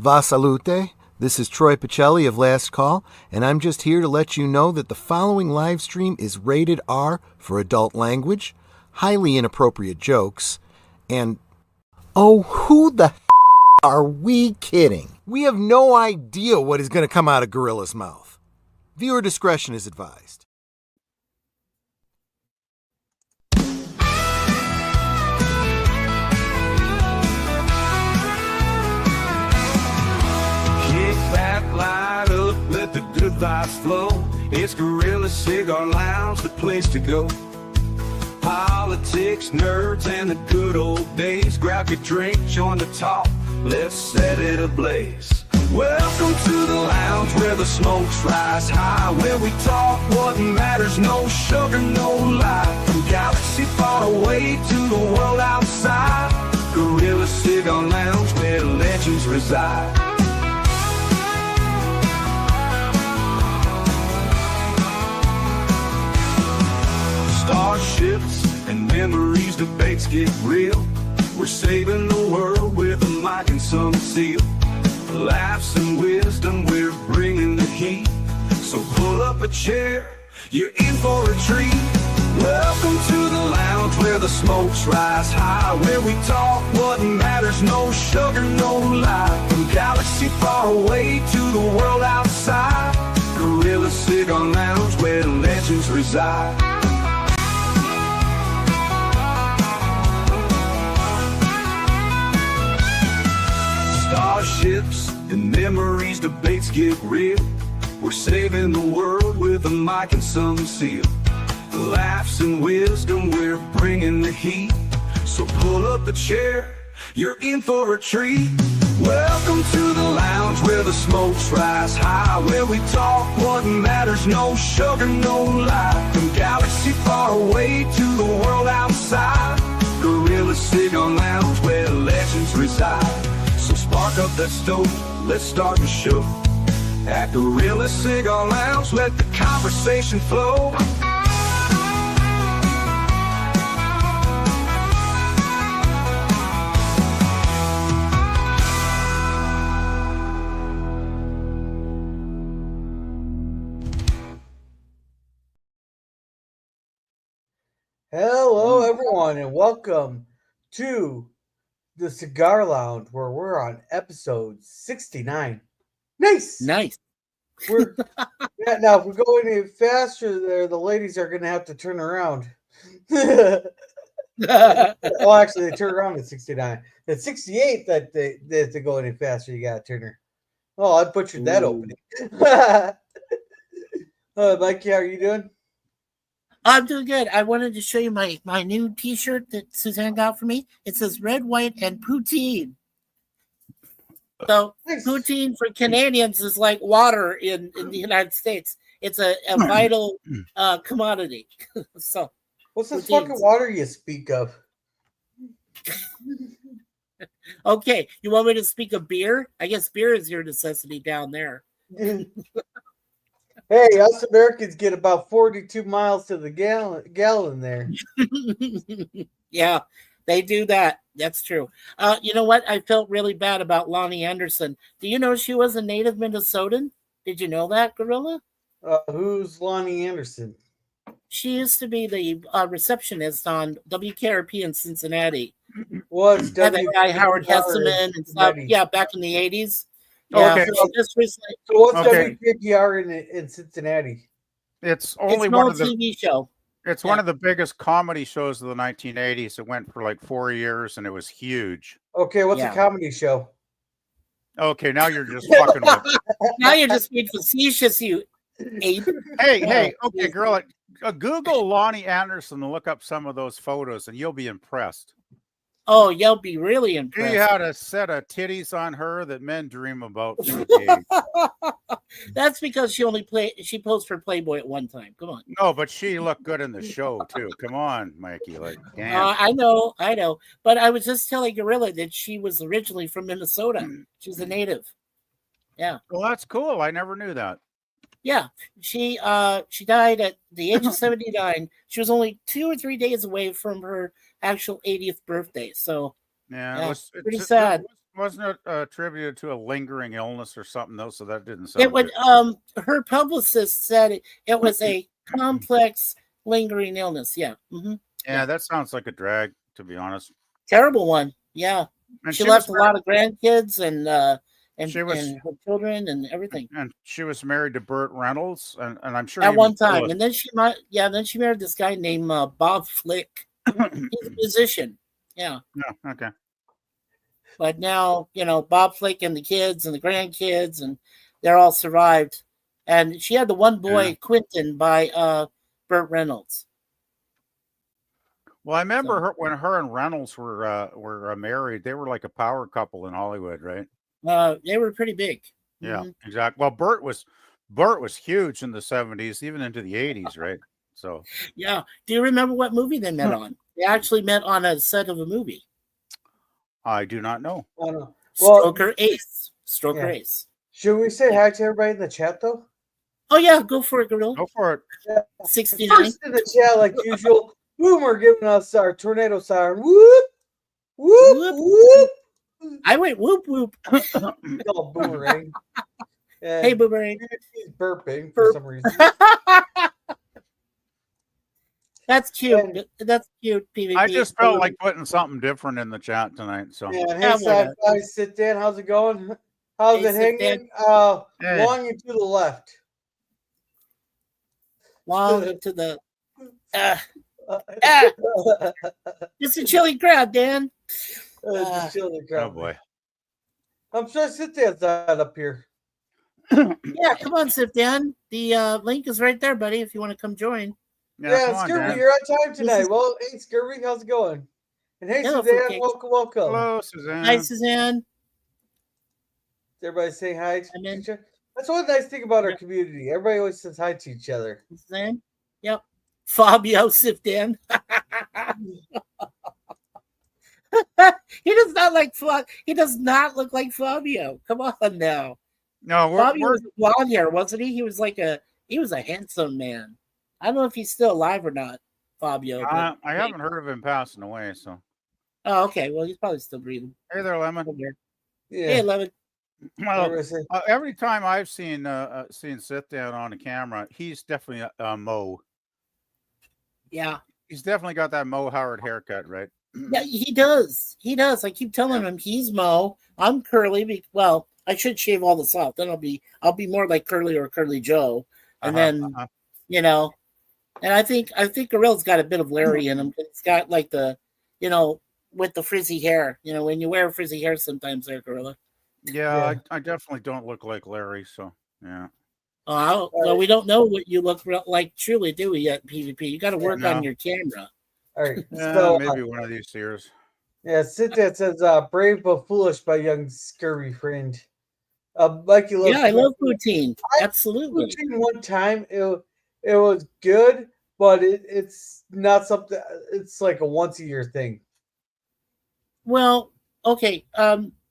Va salute. This is Troy Pacelli of Last Call, and I'm just here to let you know that the following live stream is rated R for adult language, highly inappropriate jokes, and oh, who the are we kidding? We have no idea what is going to come out of Gorilla's mouth. Viewer discretion is advised. Light up, let the good vibes flow. It's Gorilla Cigar Lounge, the place to go. Politics, nerds, and the good old days. Grab your drink, join the talk, let's set it ablaze. Welcome to the lounge where the smokes rise high, where we talk what matters, no sugar, no lie. From galaxy far away to the world outside, Gorilla Cigar Lounge where legends reside. Starships and memories, debates get real. We're saving the world with a mic and some seal. Laughs and wisdom, we're bringing the heat. So pull up a chair, you're in for a treat. Welcome to the lounge where the smokes rise high, where we talk what matters, no sugar, no lie. From galaxy far away to the world outside, Gorilla Cigar Lounge where legends reside. Starships and memories, debates get real. We're saving the world with a mic and some seal. Laughs and wisdom, we're bringing the heat. So pull up a chair, you're in for a treat. Welcome to the lounge where the smokes rise high, where we talk what matters, no sugar, no lie. From galaxy far away to the world outside, Gorilla Cigar Lounge where legends reside. So spark up that stove, let's start the show. At Gorilla Cigar Lounge, let the conversation flow. Hello, everyone, and welcome to the Cigar Lounge, where we're on episode 69. Nice. We're now if we go any faster there, the ladies are gonna have to turn around. Well, actually, they turn around at 69. At 68, that they go any faster, you gotta turn her. Oh, I butchered that opening. Mikey, how are you doing? I'm doing good. I wanted to show you my new T-shirt that Suzanne got for me. It says red, white, and poutine. So poutine for Canadians is like water in the United States. It's a vital commodity. So what's this fucking water you speak of? Okay, you want me to speak of beer? I guess beer is your necessity down there. Hey, us Americans get about 42 miles to the gallon there. Yeah, they do that. That's true. You know what? I felt really bad about Lonnie Anderson. Do you know she was a native Minnesotan? Did you know that, Gorilla? Who's Lonnie Anderson? She used to be the receptionist on WKRP in Cincinnati. Was that guy Howard Hesseman and stuff? Yeah, back in the 80s. Yeah, okay. So what's WKPR in Cincinnati? It's only one of the TV show. It's one of the biggest comedy shows of the 1980s. It went for like 4 years, and it was huge. Okay, what's a comedy show? Okay, now you're just fucking with me. Now you're just being facetious, you ape. Hey, okay, girl, Google Lonnie Anderson and look up some of those photos, and you'll be impressed. Oh, you'll be really impressed. She had a set of titties on her that men dream about. That's because she posed for Playboy at one time. Come on. No, but she looked good in the show too. Come on, Mikey. Like, damn. I know. But I was just telling Gorilla that she was originally from Minnesota. She's a native. Yeah. Well, that's cool. I never knew that. Yeah. She died at the age of 79. She was only 2 or 3 days away from her actual 80th birthday. So yeah, pretty sad. Wasn't it attributed to a lingering illness or something though? So that didn't sound It would. good. Her publicist said it was a complex lingering illness. Yeah. Yeah, that sounds like a drag, to be honest. Terrible one. Yeah. And She left a was lot of grandkids and She was- her children and everything and she was married to Burt Reynolds, and I'm sure at he one was still time. a- And then she married this guy named Bob Flick. He's a musician. Yeah. Yeah, okay. But now, Bob Flick and the kids and the grandkids, and they're all survived. And she had the one boy, Yeah. Quentin, by Burt Reynolds. Well, I remember when her and Reynolds were married. They were like a power couple in Hollywood, right? They were pretty big. Yeah, exactly. Well, Burt was huge in the 70s, even into the 80s, right? So Yeah. Do you remember what movie they met on? They actually met on a set of a movie. I do not know. I don't know. Well, Stroker Ace. Stroker Yeah. Ace. should we say hi to everybody in the chat though? Oh yeah, go for it, girl. Go for it. 69. First in the chat, like usual, Boomer giving us our tornado siren. Whoop, whoop, Whoop. whoop. I went whoop whoop. We call it boomerang. And Hey, Boomerang. he's burping for some reason. That's cute. That's cute, PvP. I just felt like putting something different in the chat tonight. So Yeah, Yeah, hey, whatever. Sci-Fi, sit down. How's it going? How's Hey, it sit hanging? Hey. Long and to the left. long to the. It's a chilly crowd, Dan. It's a chilly oh crowd. boy. I'm trying to sit that side up here. Yeah, come on, sit down. The link is right there, buddy. If you want to come join. Yeah, come on, Scurvy, Dan. you're on time tonight. is- Well, hey, Scurvy, how's it going? And hey, Hello, Suzanne, fruitcake. welcome. Hello, Suzanne. Hi, Suzanne. Everybody say hi to I'm in. each other. That's one nice thing about our community. Everybody always says hi to each other. Suzanne. Yep. Fabio, sit down. He does not like He does not look like Fabio. Come on now. No, Fabio we're was blonde hair, wasn't he? He was a handsome man. I don't know if he's still alive or not, Fabio. but- I haven't heard of him passing away. So Oh, okay. Well, he's probably still breathing. hey there, Lemon. Yeah. Hey, Lemon. Well, Everybody say- every time I've seen sit down on the camera, he's definitely a Mo. Yeah. He's definitely got that Mo Howard haircut, right? Yeah, he does. He does. I keep telling him he's Mo. I'm Curly. Well, I should shave all this off. Then I'll be more like Curly or Curly Joe. And then and I think Gorilla's got a bit of Larry in him. It's got like the, with the frizzy hair. When you wear frizzy hair sometimes there, Gorilla. Yeah. I definitely don't look like Larry. So yeah. Oh, well, we don't know what you look like truly, do we, yet, PvP? You got to work on your camera. All right. Yeah, So, maybe one of these years. yeah, sit that says brave but foolish by young scurvy friend. Mikey loves Yeah, I love poutine. Absolutely. poutine one time. It was good, but it's not something. It's like a once a year thing. Well, okay.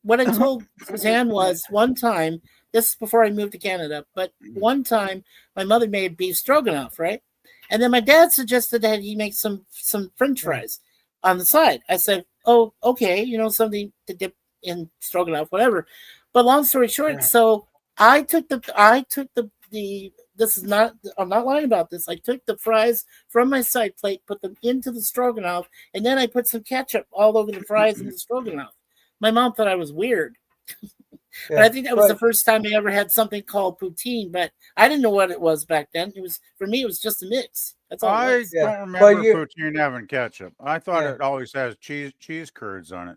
What I told Suzanne was one time, this is before I moved to Canada, but one time my mother made beef stroganoff, right? And then my dad suggested that he make some French fries on the side. I said, "Oh, okay, something to dip in stroganoff, whatever." But long story short, so I took the this is not, I'm not lying about this. I took the fries from my side plate, put them into the stroganoff, and then I put some ketchup all over the fries and the stroganoff. My mom thought I was weird. But I think that was the first time I ever had something called poutine, but I didn't know what it was back then. For me, it was just a mix. That's all. I don't remember poutine having ketchup. I thought it always has cheese curds on it.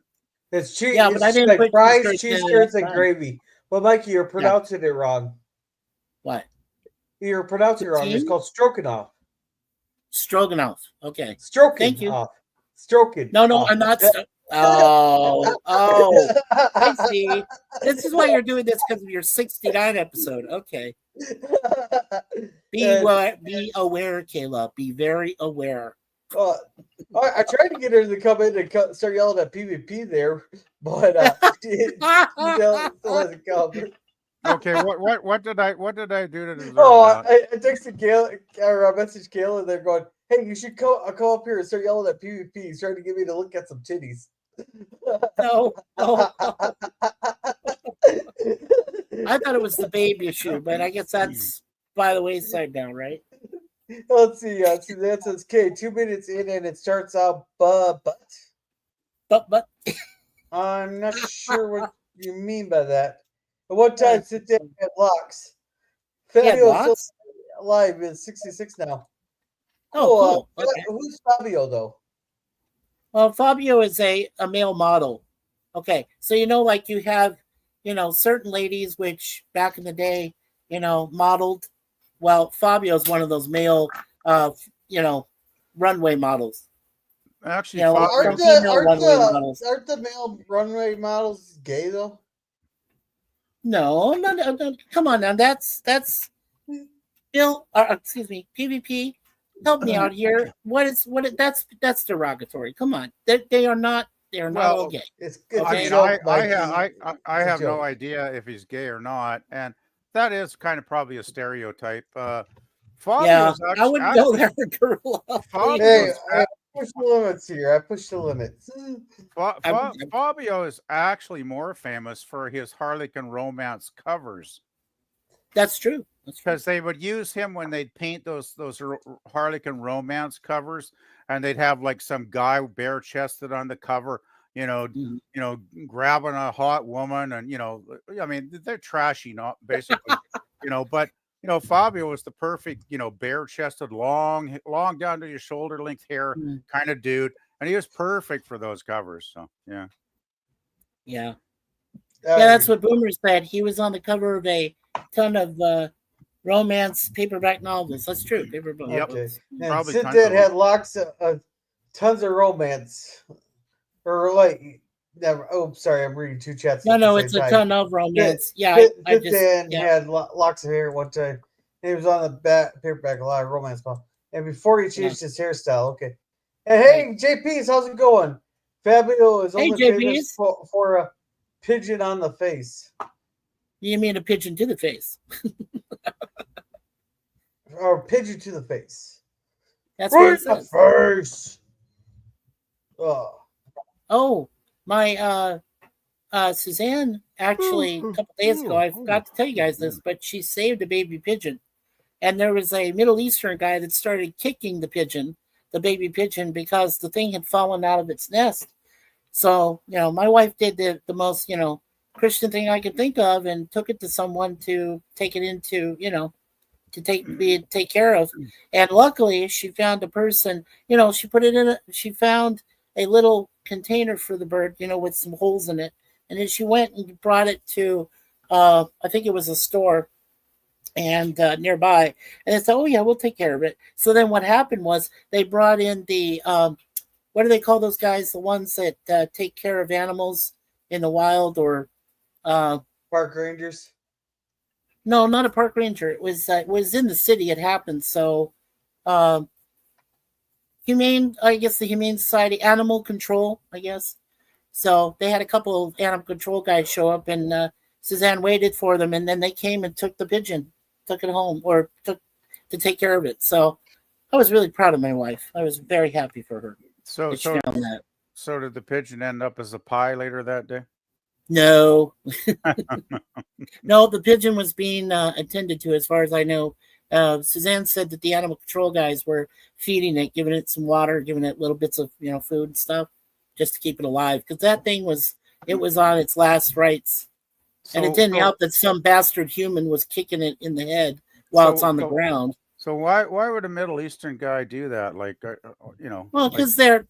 It's cheese. Yeah, but I didn't like put fries, cheese curds, and gravy. But Mikey, you're pronouncing it wrong. What? You're pronouncing it wrong. It's called stroganoff. Stroganoff. Okay. Stroking. Thank you. Off. Stroking. No, off. I'm not. Oh, I see. This is why you're doing this, because of your 69 episode. Okay. Be aware, Kayla. Be very aware. I tried to get her to come in and start yelling at PvP there, but she still hasn't come. Okay, what did I do to deserve that? I texted Gail or I messaged Gail and they're going, "Hey, you should come up here and start yelling at PvP." He's trying to get me to look at some titties. No. I thought it was the baby issue, but I guess that's by the wayside now, right? Let's see. That says K. 2 minutes in, and it starts out but. But I'm not sure what you mean by that. At what time sit down at locks? Fabio is lots? still alive. Is 66 now. Oh, cool. Okay. Who's Fabio though? Well, Fabio is a male model. Okay, so like you have, certain ladies which back in the day, modeled. Well, Fabio is one of those male, runway models. Actually, aren't the male runway models gay though? No. Come on now. That's Bill. Excuse me, PvP. Help me out here. That's derogatory. Come on. They are not. They are not all gay. I have no idea if he's gay or not, and that is kind of probably a stereotype. Fabio's I wouldn't go there, Gorilla. Hey, I push the limits here. I push the limits. Fabio is actually more famous for his Harlequin romance covers. That's true. Because they would use him when they'd paint those Harlequin romance covers, and they'd have like some guy bare chested on the cover, grabbing a hot woman, and I mean they're trashy, not basically, but Fabio was the perfect, bare chested, long down to your shoulder length hair kind of dude, and he was perfect for those covers. So yeah, that's what Boomer said. He was on the cover of a ton of romance paperback novels. That's true. Paperback. Yep. Okay. And Sid Dad had lots of tons of romance, or like never. Oh, sorry, I'm reading two chats. No, it's a ton of romance. Sid Dad had locks of hair one time. He was on the paperback a lot of romance, and before he changed his hairstyle. Okay. And hey, JP's, how's it going? Fabio is only famous for a pigeon on the face. You mean a pigeon to the face? Or pigeon to the face. That's what it says. The face. Oh, my Suzanne actually a couple days ago, I forgot to tell you guys this, but she saved a baby pigeon. And there was a Middle Eastern guy that started kicking the baby pigeon, because the thing had fallen out of its nest. So, my wife did the most, Christian thing I could think of, and took it to someone to take it into, to take care of. And luckily she found a person, she found a little container for the bird, with some holes in it. And then she went and brought it to, I think it was a store and nearby. And they said, oh yeah, we'll take care of it. So then what happened was they brought in the, what do they call those guys? The ones that take care of animals in the wild, or park rangers? No, not a park ranger. It was in the city. It happened. So, the Humane Society, animal control, I guess. So they had a couple of animal control guys show up, and Suzanne waited for them, and then they came and took the pigeon, took it home, or took to take care of it. So I was really proud of my wife. I was very happy for her. So did the pigeon end up as a pie later that day? No. No, the pigeon was being attended to, as far as I know. Suzanne said that the animal control guys were feeding it, giving it some water, giving it little bits of food and stuff, just to keep it alive, because that thing was on its last rites. And it didn't help that some bastard human was kicking it in the head while it's on the ground. So why would a Middle Eastern guy do that? Like, well, because they're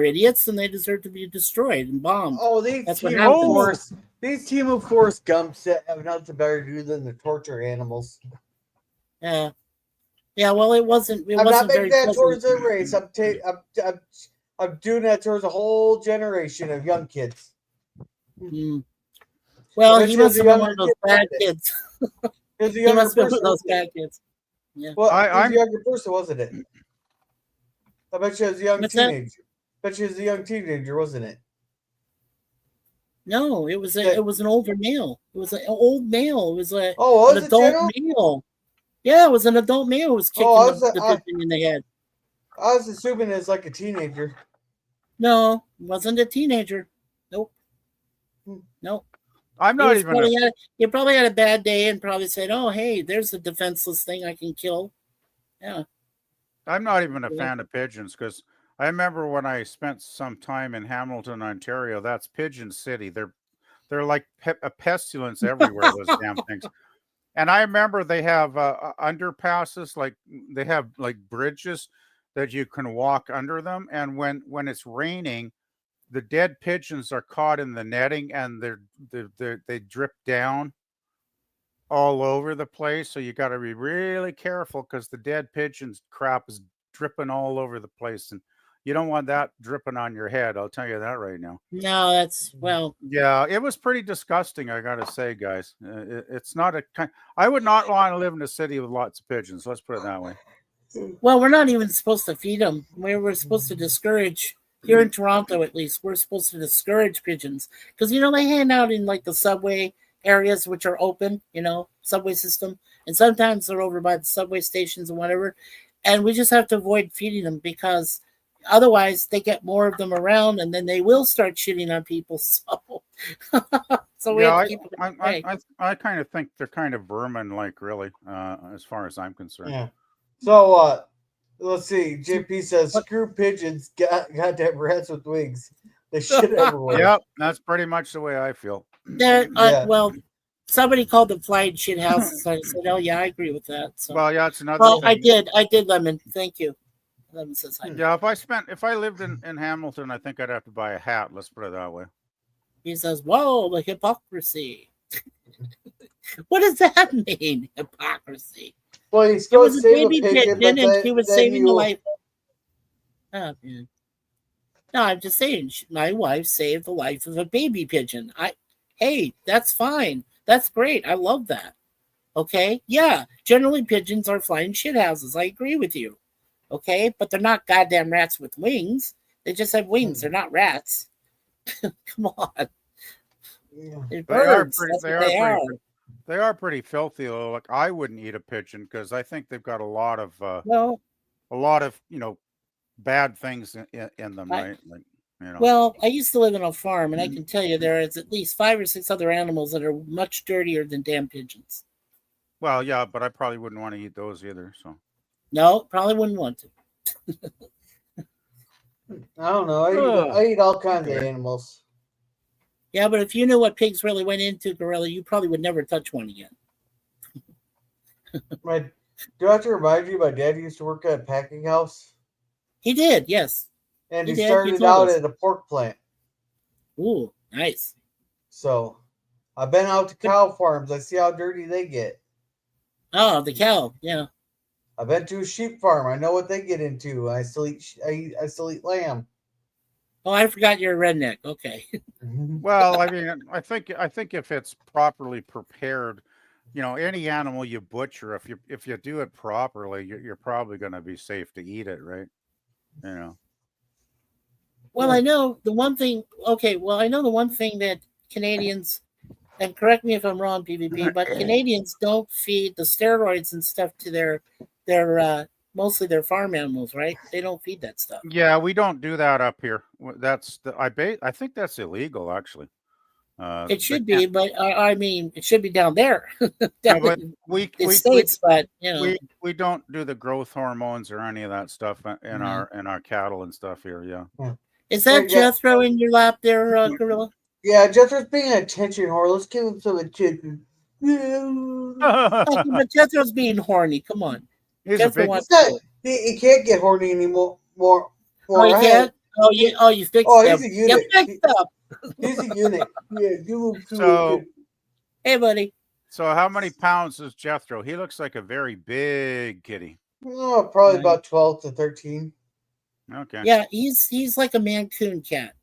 idiots and they deserve to be destroyed and bombed. Oh, these team of Forrest Gumps that have nothing better to do than to torture animals. Yeah. Well, it wasn't. I'm not making that towards a race. I'm doing that towards a whole generation of young kids. Mm. Well, he must have been one of those bad kids. He must have been one of those bad kids. Yeah. Well, I'm a younger person, wasn't it? I bet you was a young teenager. Bet you was a young teenager, wasn't it? No, it was an older male. It was an old male. It was an adult male. Yeah, it was an adult male who was kicking the pigeon in the head. I was assuming it's like a teenager. No, wasn't a teenager. Nope. Nope. I'm not even. You probably had a bad day and probably said, "Oh, hey, there's a defenseless thing I can kill." Yeah. I'm not even a fan of pigeons because I remember when I spent some time in Hamilton, Ontario. That's Pigeon City. They're like a pestilence everywhere. Those damn things. And I remember they have underpasses, like they have like bridges that you can walk under them. And when it's raining, the dead pigeons are caught in the netting, and they drip down all over the place. So you got to be really careful because the dead pigeons crap is dripping all over the place, and you don't want that dripping on your head. I'll tell you that right now. No, that's well. Yeah, it was pretty disgusting. I got to say, guys, it's not a kind. I would not want to live in a city with lots of pigeons. Let's put it that way. Well, we're not even supposed to feed them. We're supposed to discourage. Here in Toronto, at least, we're supposed to discourage pigeons because they hang out in like the subway areas which are open, subway system, and sometimes they're over by the subway stations and whatever, and we just have to avoid feeding them because otherwise they get more of them around and then they will start shitting on people. So we have to keep them away. I kind of think they're kind of vermin, like really, as far as I'm concerned. Yeah. So let's see. JP says, "Screw pigeons, goddamn rats with wings. They shit everywhere." Yep, that's pretty much the way I feel. Well, somebody called them flying shit houses. I said, "Oh yeah, I agree with that." So. Well, yeah, it's another. Well, thing. I did, Lemon. Thank you. Lemon says hi. Yeah, if I lived in Hamilton, I think I'd have to buy a hat. Let's put it that way. He says, "Whoa, the hypocrisy." What does that mean? Hypocrisy. Well, he's it was a baby pigeon, and he was saving the life. Oh, man. No, I'm just saying, my wife saved the life of a baby pigeon. Hey, that's fine. That's great. I love that. Okay? Yeah, generally pigeons are flying shithouses. I agree with you. Okay? But they're not goddamn rats with wings. They just have wings. They're not rats. Come on. They're birds. They are pretty filthy though. Like I wouldn't eat a pigeon because I think they've got a lot of bad things in them, right? Like, Well, I used to live on a farm, and I can tell you there is at least 5 or 6 other animals that are much dirtier than damn pigeons. Well, yeah, but I probably wouldn't want to eat those either. So no, probably wouldn't want to. I don't know. I eat all kinds of animals. Yeah, but if you knew what pigs really went into, Gorilla, you probably would never touch one again. Do I have to remind you, my dad used to work at a packing house? He did, yes. And he started out at a pork plant. Ooh, nice. So, I've been out to cow farms. I see how dirty they get. Oh, the cow, yeah. I've been to a sheep farm. I know what they get into. I still eat lamb. Oh, I forgot you're a redneck. Okay. Well, I mean, I think if it's properly prepared, any animal you butcher, if you do it properly, you're probably going to be safe to eat it, right? Well, I know the one thing. Okay, well, I know the one thing that Canadians, and correct me if I'm wrong, PvP, but Canadians don't feed the steroids and stuff to their mostly their farm animals, right? They don't feed that stuff. Yeah, we don't do that up here. I think that's illegal, actually. It should be, but I mean, it should be down there. But we don't do the growth hormones or any of that stuff in our cattle and stuff here. Yeah. Is that Jethro in your lap there, Gorilla? Yeah, Jethro's being an attention whore. Let's give him some attention. But Jethro's being horny. Come on. He can't get horny anymore. He can't? You fixed him. He's a eunuch. You fixed him. He's a eunuch. Yeah, so, hey, buddy. So how many pounds is Jethro? He looks like a very big kitty. Oh, probably about 12 to 13. Okay. Yeah, he's like a Mancoon cat.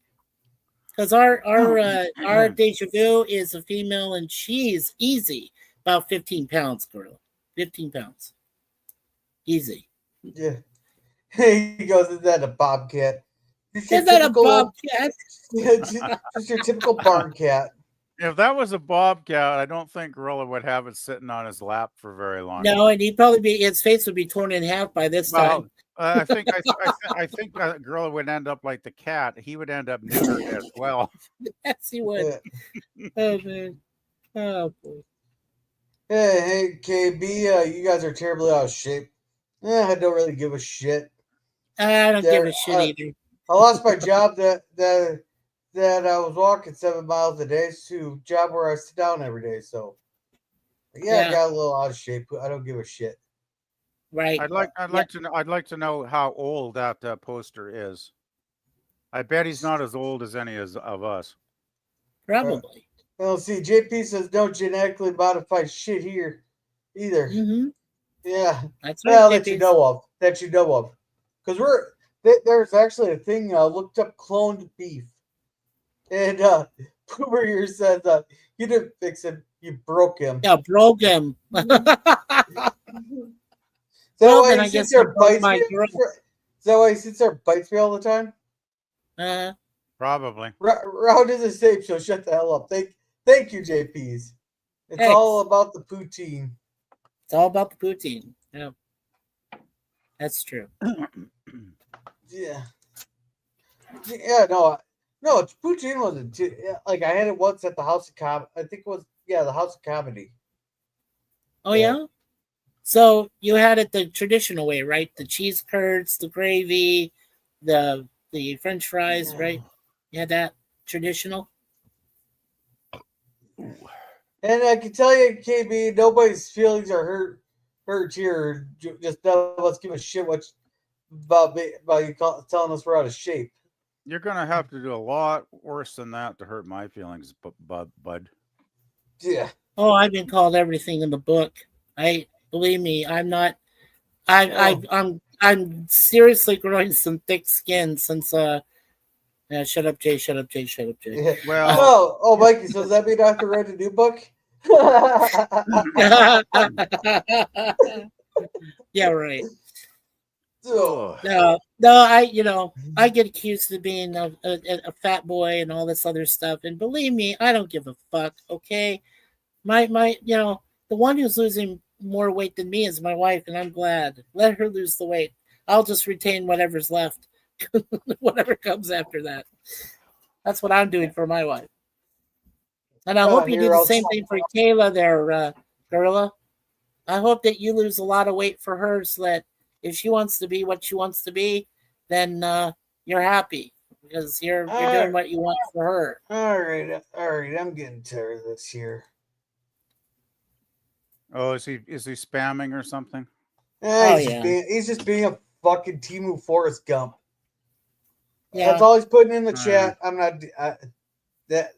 Because our Deja Vu is a female, and she's easy about 15 pounds, Gorilla. 15 pounds. Easy. Yeah. He goes, "Is that a bobcat? Is that a bobcat?" Just your typical barn cat. If that was a bobcat, I don't think Gorilla would have it sitting on his lap for very long. No, and he'd probably his face would be torn in half by this time. I think that girl would end up like the cat. He would end up neutered as well. Yes, he would. Oh man. Oh boy. Hey, KB, you guys are terribly out of shape. I don't really give a shit. I don't give a shit either. I lost my job that I was walking 7 miles a day to a job where I sit down every day. So yeah, I got a little out of shape. I don't give a shit. Right. I'd like to know how old that poster is. I bet he's not as old as any of us. Probably. Well, see, JP says no genetically modified shit here either. Mm-hmm. Yeah, that's right. Well, that you know of. Because there's actually a thing. Looked up cloned beef, and Poober here says you didn't fix him, you broke him. Yeah, broke him. Is that why he sits there bites me? Is that why he sits there bites me all the time? Probably. Round is a safe, so shut the hell up. Thank you, JPs. It's all about the poutine. It's all about the poutine. Yeah. That's true. Yeah. Yeah, no, poutine wasn't like I had it once at the House of Comedy. I think it was the House of Comedy. Oh yeah? So you had it the traditional way, right? The cheese curds, the gravy, the French fries, right? You had that traditional. And I can tell you, KB, nobody's feelings are hurt here. Just none of us give a shit about you telling us we're out of shape. You're gonna have to do a lot worse than that to hurt my feelings, bud. Yeah. Oh, I've been called everything in the book. Believe me, I'm not. I'm seriously growing some thick skin since shut up, Jay. Shut up, Jay. Shut up, Jay. Yeah. Well, Mikey. So does that mean I have to write a new book? Yeah, right. Oh. No, I get accused of being a fat boy and all this other stuff, and believe me, I don't give a fuck. Okay, my the one who's losing more weight than me is my wife, and I'm glad. Let her lose the weight. I'll just retain whatever's left, whatever comes after that. That's what I'm doing for my wife. And I hope you do the same thing for Kayla there, Gorilla. I hope that you lose a lot of weight for her so that if she wants to be what she wants to be, then you're happy because you're doing what you want for her. All right. I'm getting tired of this here. Oh, is he spamming or something? He's just being a fucking Temu Forrest Gump. Yeah. That's all he's putting in the chat. I'm not that.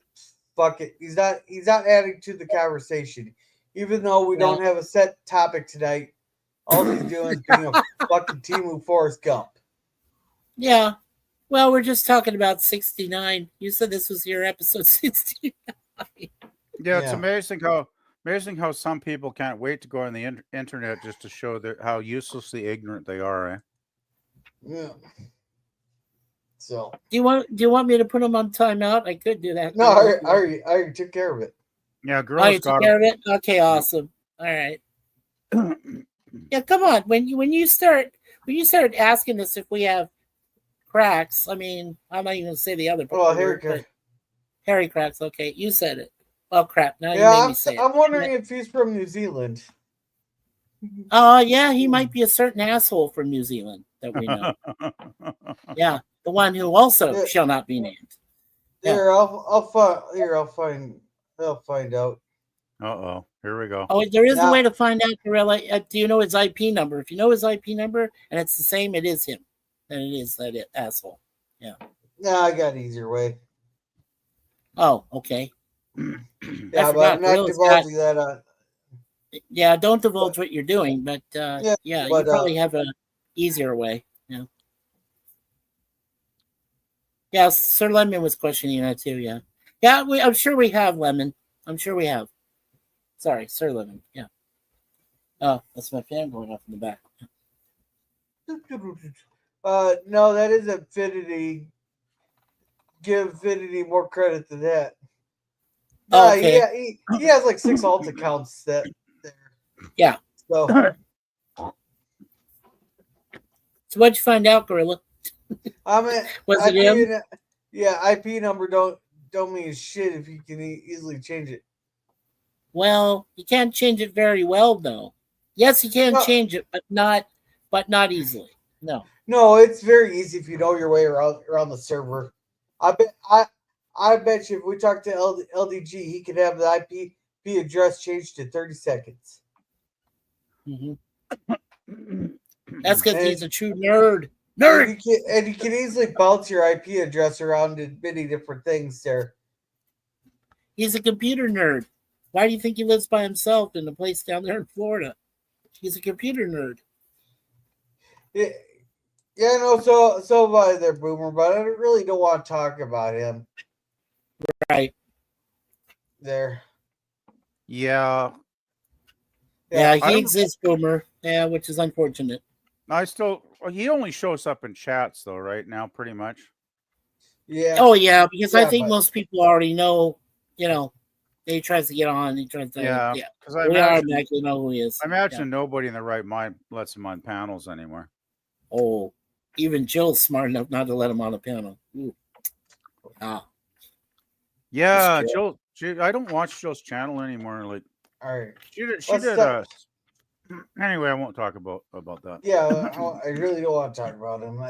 Fuck it. He's not adding to the conversation, even though we don't have a set topic tonight. All he's doing is being a fucking Temu Forrest Gump. Yeah. Well, we're just talking about 69. You said this was your episode 69. Yeah, it's amazing how some people can't wait to go on the internet just to show how uselessly ignorant they are. Eh? Yeah. So do you want me to put them on timeout? I could do that. No, I already took care of it. Yeah, girls took care of it. Okay, awesome. All right. Yeah, come on. When you start asking us if we have cracks, I mean, I'm not even gonna say the other part. Oh, Harry cracks. Okay, you said it. Oh crap! Now you made me say it. I'm wondering if he's from New Zealand. Yeah, he might be a certain asshole from New Zealand that we know. Yeah, the one who also shall not be named. Yeah. Here, I'll find out. Uh-oh, here we go. Oh, there is a way to find out, Gorilla. Do you know his IP number? If you know his IP number and it's the same, it is him. Then it is that asshole. Yeah. No, I got an easier way. Oh, okay. Yeah, but I'm not divulging that. Yeah, don't divulge what you're doing, but you probably have an easier way. Yeah. Yeah, Sir Lemon was questioning that too. Yeah. Yeah, I'm sure we have, Lemon. I'm sure we have. Sorry, Sir Lemon. Yeah. Oh, that's my fan going off in the back. No, that is Infinity. Give Infinity more credit than that. Okay. He has like 6 alt accounts there. Yeah. So what'd you find out, Gorilla? I mean, Was it him? IP number don't mean shit if you can easily change it. Well, you can't change it very well, though. Yes, you can No. change it, but not easily. No. No, it's very easy if you know your way around the server. I bet you if we talk to LDG, he could have the IP address changed in 30 seconds. Mm-hmm. That's because he's a true nerd. Nerd. And you can easily bounce your IP address around in many different things there. He's a computer nerd. Why do you think he lives by himself in a place down there in Florida? He's a computer nerd. Yeah, no, so by there, Boomer, but I really don't want to talk about him. Right. There. Yeah. Yeah, he exists, Boomer. Yeah, which is unfortunate. He only shows up in chats though, right now, pretty much. Yeah. Oh yeah, because I think most people already know. He tries to get on. He tries to. Because we automatically know who he is. I imagine nobody in their right mind lets him on panels anymore. Oh, even Jill's smart enough not to let him on a panel. Ooh. Ah. Yeah, Jill. I don't watch Jill's channel anymore. Like, all right, she did. Anyway, I won't talk about that. Yeah, I really don't want to talk about him.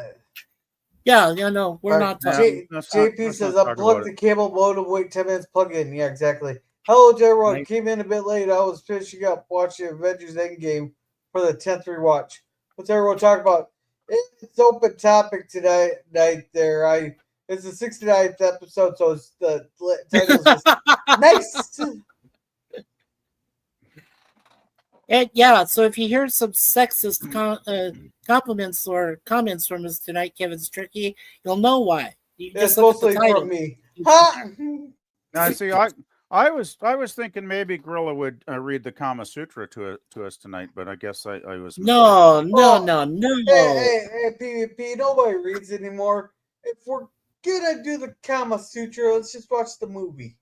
Yeah, no, we're not talking. JP says, unplug the cable modem, wait 10 minutes, plug in. Yeah, exactly. Hello to everyone. Right. Came in a bit late. I was finishing up watching Avengers Endgame for the 10th rewatch. What's everyone talking about? It's open topic tonight there. It's the 69th episode, so it's the title's just nice. And yeah, so if you hear some sexist compliments or comments from us tonight, Kevin's tricky, you'll know why. It's mostly from me. Now, see, I was thinking maybe Gorilla would read the Kama Sutra to us tonight, but I guess I was mistaken. No. Hey, PvP, nobody reads anymore. If we're gonna do the Kama Sutra, let's just watch the movie.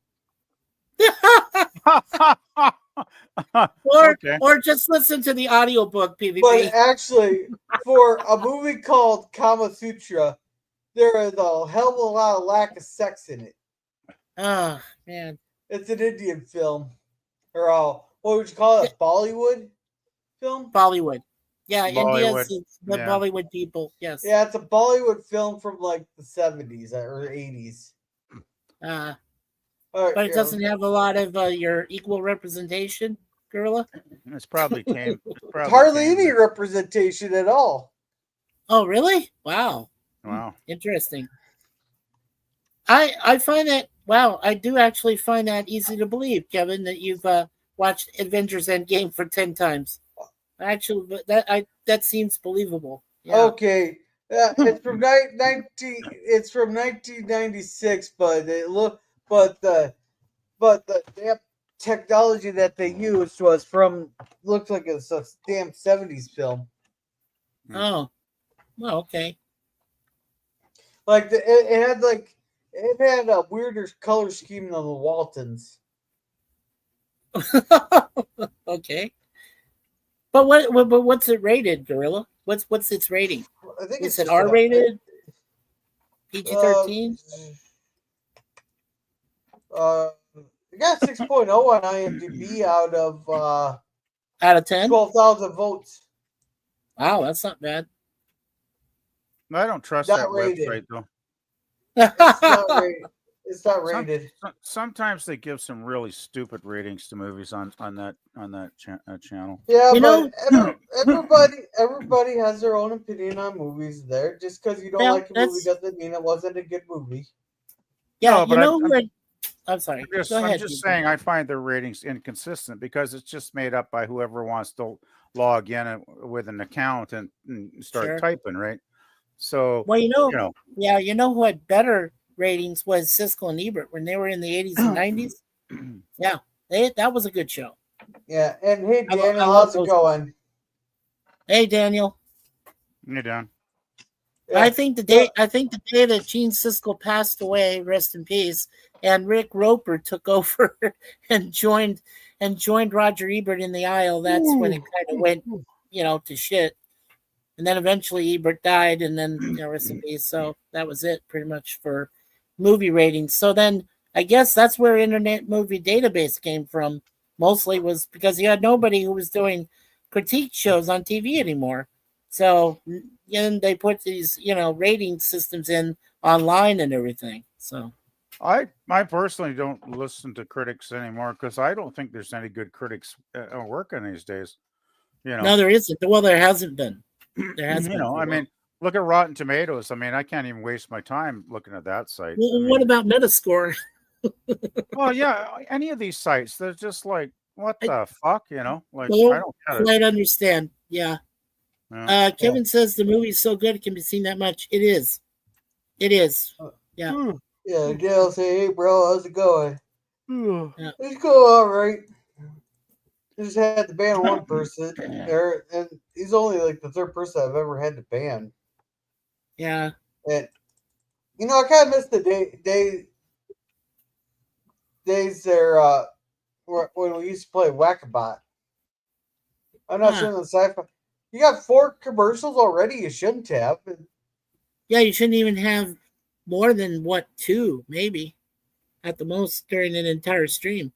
Or just listen to the audiobook, PvP. But actually, for a movie called Kama Sutra, there is a hell of a lot of lack of sex in it. Oh, man. It's an Indian film. Or what would you call it? Bollywood film? Bollywood. Yeah, India's the Bollywood people. Yes. Yeah, it's a Bollywood film from like the 70s or 80s. But it doesn't have a lot of your equal representation, Gorilla? It's probably tame. Hardly any representation at all. Oh, really? Wow. Interesting. I find that, I do actually find that easy to believe, Kevin, that you've watched Avengers Endgame for 10 times. Actually, that seems believable. Yeah. Okay. It's from 1996, but the damn technology that they used was looks like it's a damn 70s film. Oh, well, okay. Like it had a weirder color scheme than the Waltons. Okay. But what's it rated, Gorilla? What's its rating? I think it's R-rated, PG-13. It got 6.0 on IMDb out of 10, 12,000 votes. Wow, that's not bad. I don't trust that website though. It's not rated. Sometimes they give some really stupid ratings to movies on that channel. Yeah, everybody has their own opinion on movies. There, just because you don't like a movie doesn't mean it wasn't a good movie. Yeah, I'm sorry. I'm just saying I find their ratings inconsistent because it's just made up by whoever wants to log in with an account and start typing, right? So you know who had better ratings was Siskel and Ebert when they were in the 80s and 90s. Yeah, that was a good show. Yeah, and hey Daniel, how's it going? Hey Daniel. You're done. Yeah. I think the day that Gene Siskel passed away, rest in peace, and Rick Roper took over and joined Roger Ebert in the aisle, that's when it kind of went, to shit. And then eventually Ebert died, and then rest in peace. So that was it, pretty much, for movie ratings. So then I guess that's where Internet Movie Database came from. Mostly was because you had nobody who was doing critique shows on TV anymore. So then they put these rating systems in online and everything. So I personally don't listen to critics anymore because I don't think there's any good critics working these days. No, there isn't. Well, there hasn't been. There hasn't been. I mean, look at Rotten Tomatoes. I mean, I can't even waste my time looking at that site. Well, what about Metascore? Well, yeah, any of these sites, they're just like, what the fuck, Like, Well, I don't get it. quite understand. Yeah. Kevin says the movie's so good it can be seen that much. It is. It is. Yeah. Yeah, Gail say, hey, bro, how's it going? Yeah. It's going all right. I just had to ban one person there, and he's only like the third person I've ever had to ban. Yeah. And, I kind of miss the days there when we used to play Whack-A-Bot. I'm not sure the sci-fi. You got 4 commercials already. You shouldn't have. Yeah, you shouldn't even have more than 2, maybe, at the most during an entire stream.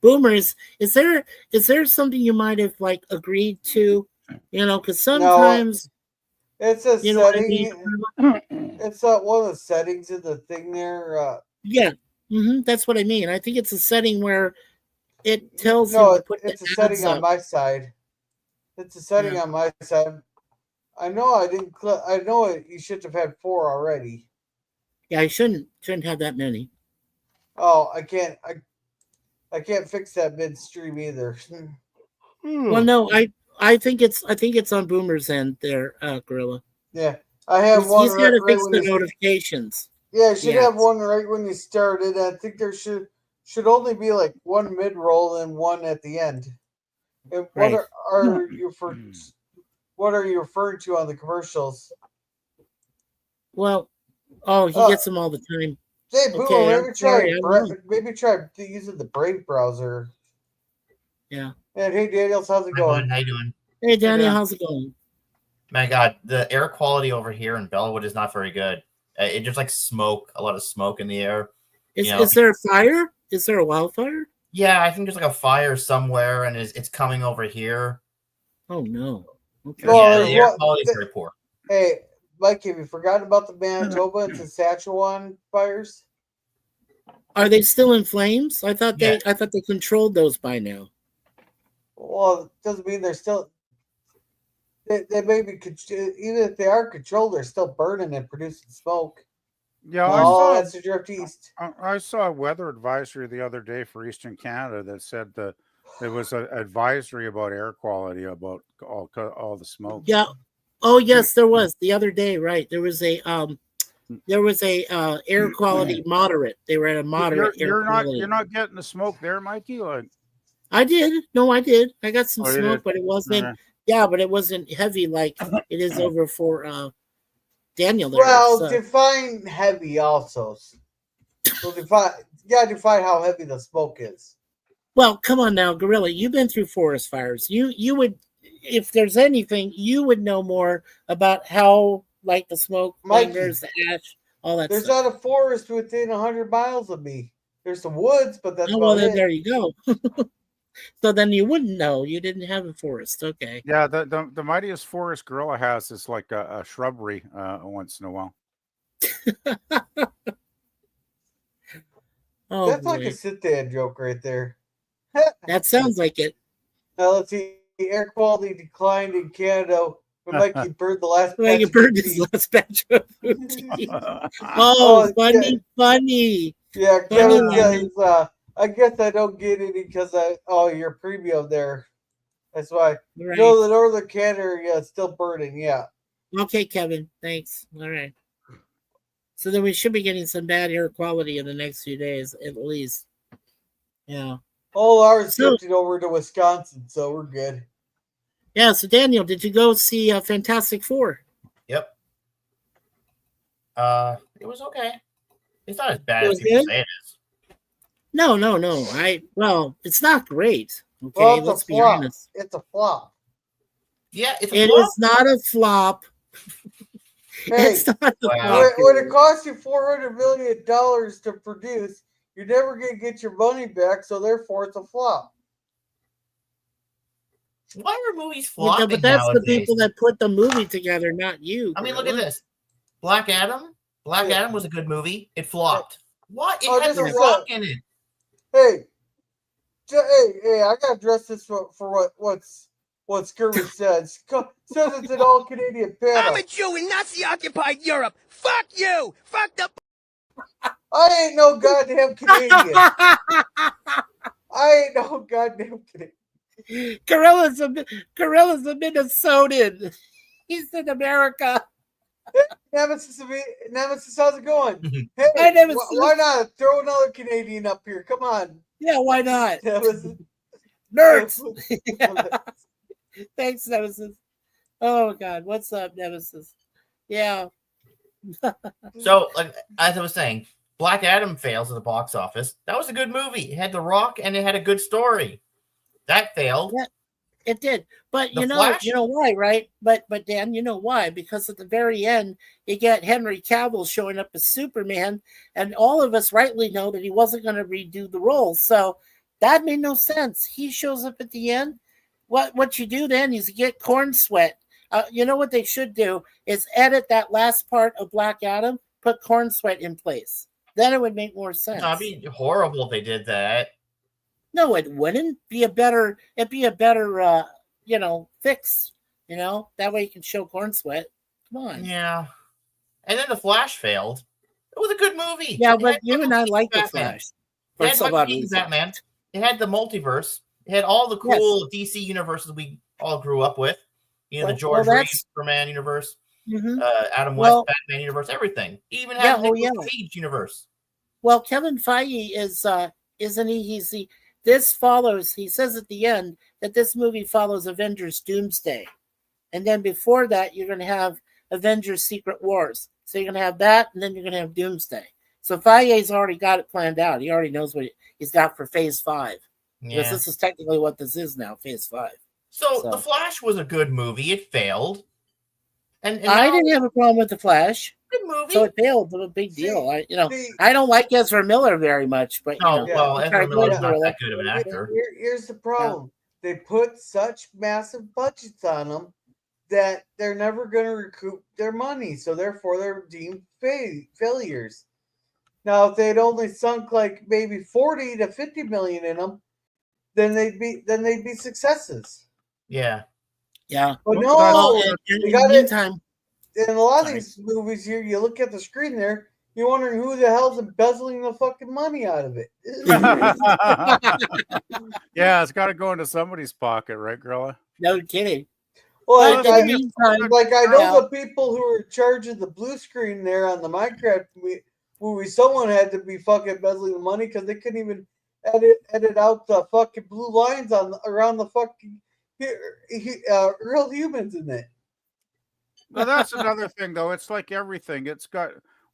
Boomers, is there something you might have agreed to? Because sometimes it's a setting. What I mean? It's one of the settings in the thing there. Yeah, that's what I mean. I think it's a setting where it tells you to put it's the a setting ads on up. my side. It's a setting on my side. I know I didn't. I know you should have had 4 already. Yeah, I shouldn't have that many. Oh, I can't. I can't fix that midstream either. Well, no, I think it's on Boomer's end there, Gorilla. Yeah, I have one. He's got to fix the notifications. Yeah, I should have one right when you started. I think there should only be 1 mid roll and 1 at the end. And what are you referring to on the commercials? Well, he gets them all the time. Hey, Boomer, maybe try using the Brave browser. Yeah. And hey, Daniels, how's it going? How you doing? Hey, Daniel, how's it going? My God, the air quality over here in Bellwood is not very good. It's just smoke, a lot of smoke in the air. Is there a fire? Is there a wildfire? Yeah, I think there's a fire somewhere, and it's coming over here. Oh no! Okay. Yeah, the air quality is very poor. Hey, Mike, have you forgotten about the Manitoba and Saskatchewan fires? Are they still in flames? I thought they controlled those by now. Well, it doesn't mean they're still. They may be even if they are controlled, they're still burning and producing smoke. Yeah, that's the drift east. I saw a weather advisory the other day for Eastern Canada that said that there was an advisory about air quality about all the smoke. Yeah. Oh yes, there was the other day. Right, there was a air quality moderate. They were at a moderate air quality. You're not getting the smoke there, Mikey. I did. No, I did. I got some smoke, but it wasn't. Yeah, but it wasn't heavy like it is over for Daniel there. Well, define heavy also. So define how heavy the smoke is. Well, come on now, Gorilla. You've been through forest fires. You would, if there's anything, you would know more about how the smoke lingers, the ash, all that. There's stuff. not a forest within 100 miles of me. There's some woods, but that's then there you go. So then you wouldn't know. You didn't have a forest. Okay. Yeah, the mightiest forest Gorilla has is like a shrubbery once in a while. That's like a sit-down joke right there. That sounds like it. Now let's see. The air quality declined in Canada. But Mikey burned the last batch. Mikey burned his last batch of poutine. Oh, funny. Yeah, Kevin says, I guess I don't get any because you're premium there. That's why. Right. No, the Northern Canada area is still burning, yeah. Okay, Kevin. Thanks. All right. So then we should be getting some bad air quality in the next few days, at least. Yeah. All ours shifted over to Wisconsin, so we're good. Yeah, so Daniel, did you go see Fantastic Four? Yep. It was okay. It's not as bad as people say it is. No. Well, it's not great. Okay, let's be honest. It's a flop. Yeah, it's a It flop. is not a flop. Hey, It's not a Wow. flop. when it costs you $400 million to produce, you're never going to get your money back, so therefore it's a flop. Why are movies Yeah, flopping but that's the nowadays? people that put the movie together, not you. I mean, look at Gorilla. this. Black Adam. Black Yeah. Adam was a good movie. It flopped. What? It Oh, had this The is Rock in it. Hey, I got to address this for what Scurvy says. Says it's an all Canadian panel. I'm a Jew in Nazi-occupied Europe. Fuck you. Fuck the. I ain't no goddamn Canadian. I ain't no goddamn Canadian. Gorilla's a Minnesotan. He's in America. Nemesis, how's it going? Hi, Hey, Nemesis. why not throw another Canadian up here? Come on, Yeah, why not? Nemesis. Nerds. Thanks, Nemesis. Oh God, what's up, Nemesis? Yeah. So, like, as I was saying, Black Adam fails at the box office. That was a good movie. It had The Rock and it had a good story. That failed. Yeah. It did, but The you know Flash? why, right? But Dan, you know why? Because at the very end, you get Henry Cavill showing up as Superman, and all of us rightly know that he wasn't going to redo the role. So that made no sense. He shows up at the end. What you do then is you get Corn Sweat. You know what they should do is edit that last part of Black Adam, put Corn Sweat in place. Then it would make more sense. No, it'd be horrible if they did that. No, it wouldn't be a better. It'd be a better, fix. That way you can show Corn Sweat. Come on. Yeah. And then The Flash failed. It was a good movie. Yeah, It but had you Michael and I Keaton like the Batman. Flash. It had some Michael odd Keaton reason. Batman. It had the multiverse. It had all the cool DC universes we all grew up with. The George Reeves Superman universe, Adam West Batman universe, everything. It even had the Nicolas Cage universe. Well, Kevin Feige is, isn't he? He says at the end that this movie follows Avengers Doomsday. And then before that, you're going to have Avengers Secret Wars. So you're going to have that, and then you're going to have Doomsday. So Feige's already got it planned out. He already knows what he's got for Phase 5. Yeah. Because this is technically what this is now, Phase 5. So The Flash was a good movie. It failed. And I didn't have a problem with The Flash. Good movie. So it failed. It was a big deal. I don't like Ezra Miller very much, but Ezra Miller's not that good of an actor. Here's the problem: they put such massive budgets on them that they're never going to recoup their money, so therefore they're deemed failures. Now, if they'd only sunk like maybe 40 to 50 million in them, then they'd be successes. Yeah. Yeah. But no, in the meantime, in a lot of these movies here, you look at the screen there, you're wondering who the hell's embezzling the fucking money out of it. Yeah, it's got to go into somebody's pocket, right, Gorilla? No kidding. Well, in the meantime, I know the people who are in charge of the blue screen there on the Minecraft movie, someone had to be fucking embezzling the money because they couldn't even edit out the fucking blue lines around the fucking real humans in it. Now that's another thing, though. It's like everything.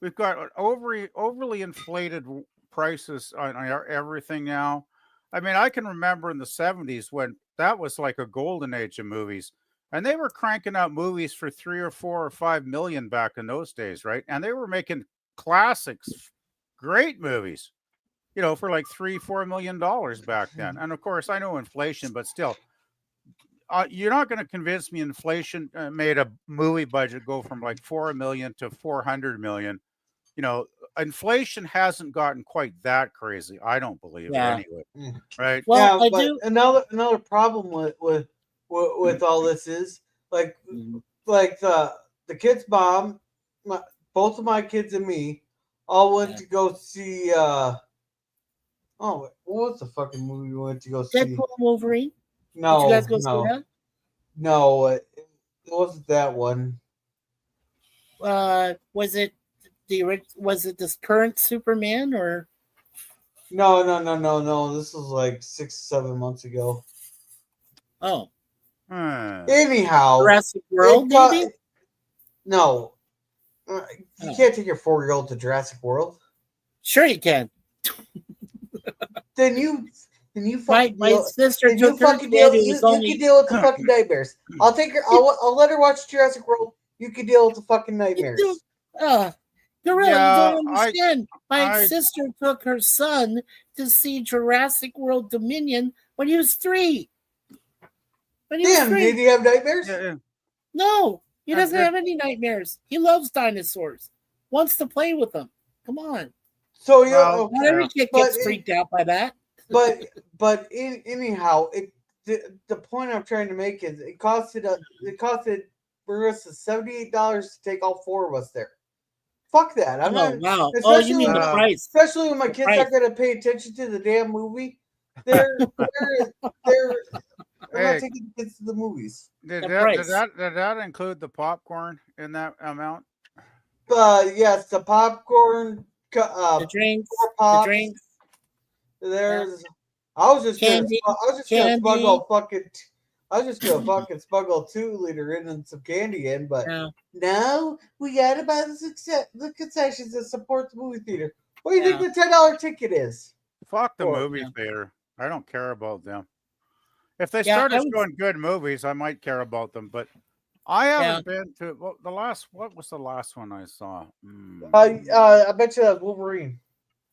We've got overly inflated prices on everything now. I mean, I can remember in the 70s when that was like a golden age of movies, and they were cranking out movies for 3 or 4 or 5 million back in those days, right? And they were making classics, great movies, for like $3-4 million back then. And of course, I know inflation, but still. You're not going to convince me inflation made a movie budget go from like 4 million to 400 million. Inflation hasn't gotten quite that crazy. I don't believe anyway. Right? Well, I do. Another problem with all this is like the kids' mom, both of my kids and me all went to go see. What was the fucking movie we went to go see? Deadpool and Wolverine. No, did you guys go see that? No, it wasn't that one. Was it this current Superman or? No. This was like 6-7 months ago. Oh. Anyhow, Jurassic World, maybe? No. You can't take your 4-year-old to Jurassic World. Sure you can. Then you And you fucking my deal, sister and you took her fucking kid deal. who You was only can deal with the fucking nightmares. I'll take her. I'll let her watch Jurassic World. You can deal with the fucking nightmares. Gorilla, you Yeah, don't understand. My sister took her son to see Jurassic World Dominion when he was 3. Damn, did he have nightmares? No, he doesn't have any nightmares. He loves dinosaurs. Wants to play with them. Come on. So not every kid gets freaked out by that. Anyhow, the point I'm trying to make is it costed Marissa $78 to take all 4 of us there. Fuck that. I'm not. Wow. Especially You mean the price? Especially when my kids aren't going to pay attention to the damn movie. I'm not taking the kids to the movies. Did that include the popcorn in that amount? Yes, the popcorn, the drinks, 4 pops. the drinks. There's. I was just gonna smuggle fucking 2 liter in and some candy in, but no, we gotta buy the concessions that support the movie theater. What do you think the $10 ticket is? Fuck the movie theater. I don't care about them. If they started showing good movies, I might care about them, but I haven't been to what was the last one I saw? I bet you that Wolverine.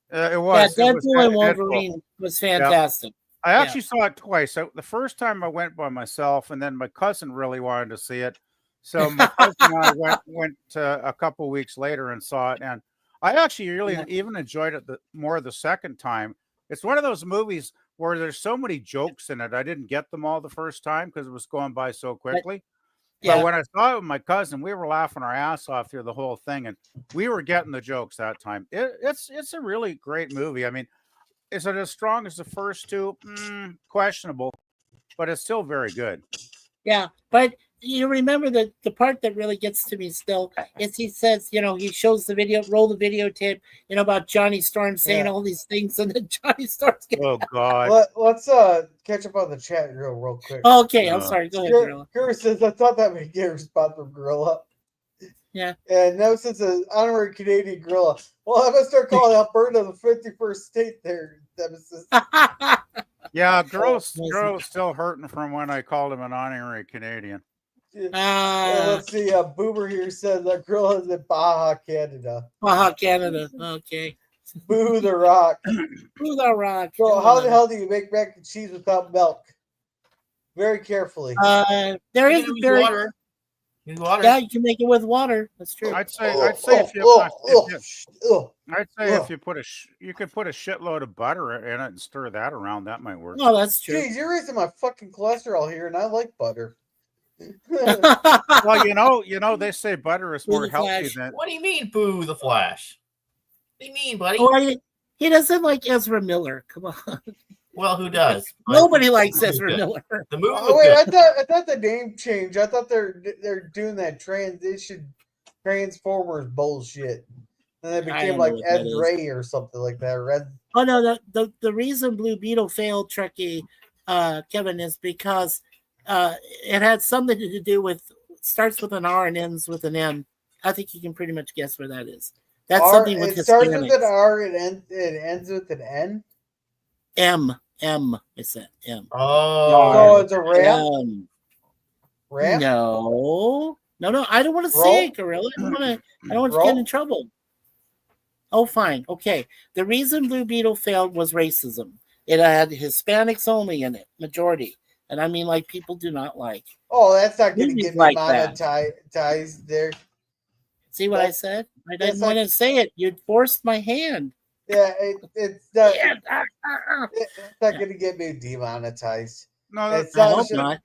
It was. Deadpool and Wolverine was fantastic. I actually saw it twice. The first time I went by myself, and then my cousin really wanted to see it. So my cousin and I went a couple weeks later and saw it, and I actually really even enjoyed it more the second time. It's one of those movies where there's so many jokes in it. I didn't get them all the first time because it was going by so quickly. But when I saw it with my cousin, we were laughing our ass off through the whole thing, and we were getting the jokes that time. It's a really great movie. I mean, is it as strong as the first 2? Questionable, but it's still very good. Yeah, but you remember the part that really gets to me still is he says, he shows the video, roll the videotape, about Johnny Storm saying all these things, and then Johnny Storm's oh God. Let's catch up on the chat real quick. Okay, I'm sorry. Go ahead, Gorilla. Gorilla says, I thought that would get a response from Gorilla. Yeah. And now since an honorary Canadian Gorilla, well, I'm gonna start calling Alberta the 51st state there, Nemesis. Yeah, girl's still hurting from when I called him an honorary Canadian. Let's see. Boomer here says that Gorilla is in Baja, Canada. Baja, Canada. Okay. Boo the Rock. Boo the Rock. So how the hell do you make mac and cheese without milk? Very carefully. There is very water. Water. Yeah, you can make it with water. That's true. I'd say if you put you could put a shitload of butter in it and stir that around. That might work. Oh, that's true. Jeez, you're raising my fucking cholesterol here, and I like butter. Well, they say butter is more healthy than. What do you mean, boo the Flash? What do you mean, buddy? Oh, he doesn't like Ezra Miller. Come on. Well, who does? Nobody likes Ezra Miller. The movie. I thought the name changed. I thought they're doing that transition Transformers bullshit, and it became like Ed Ray or something like that. Oh no, the reason Blue Beetle failed, Trekkie, Kevin, is because it had something to do with starts with an R and ends with an M. I think you can pretty much guess where that is. That's something with Hispanics. It starts with an R and it ends with an N. M. It's an M. Oh, so it's a ram. Ram? No. I don't want to say it, Gorilla. I don't want to get in trouble. Oh, fine. Okay. The reason Blue Beetle failed was racism. It had Hispanics only in it, majority. And I mean, like, people do not like. Oh, that's not going to get me monetized there. See what I said? I didn't want to say it. You forced my hand. Yeah, it's not. It's not going to get me demonetized. No, I hope not.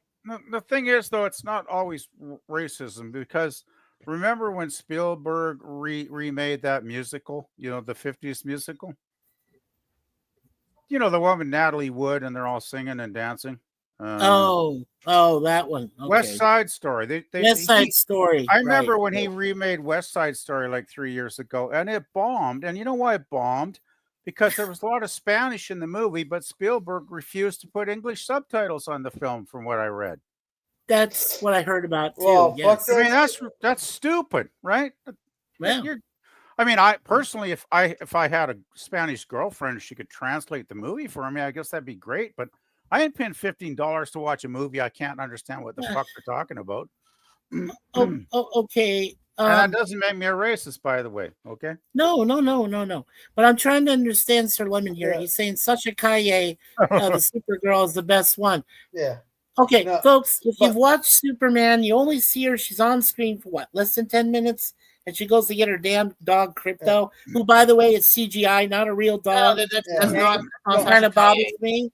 The thing is, though, it's not always racism because remember when Spielberg remade that musical? The 50s musical. The one with Natalie Wood and they're all singing and dancing. That one. Okay. West Side Story. West Side Story. I remember when he remade West Side Story like 3 years ago, and it bombed. And you know why it bombed? Because there was a lot of Spanish in the movie, but Spielberg refused to put English subtitles on the film, from what I read. That's what I heard about too. Well, yes. I mean, that's stupid, right? Yeah. I mean, I personally, if I had a Spanish girlfriend, she could translate the movie for me. I guess that'd be great. But I ain't paying $15 to watch a movie I can't understand what the fuck they're talking about. Okay. And that doesn't make me a racist, by the way. Okay. No. But I'm trying to understand Sir Lemon here. Yeah. He's saying Sasha Kaye, the Supergirl, is the best one. Yeah. Okay, No, folks, if you've watched Superman, you only see her. She's on screen for what, less than 10 minutes? And she goes to get her damn dog Crypto, who, by the way, is CGI, not a real dog. No, that's not kind of bothers me.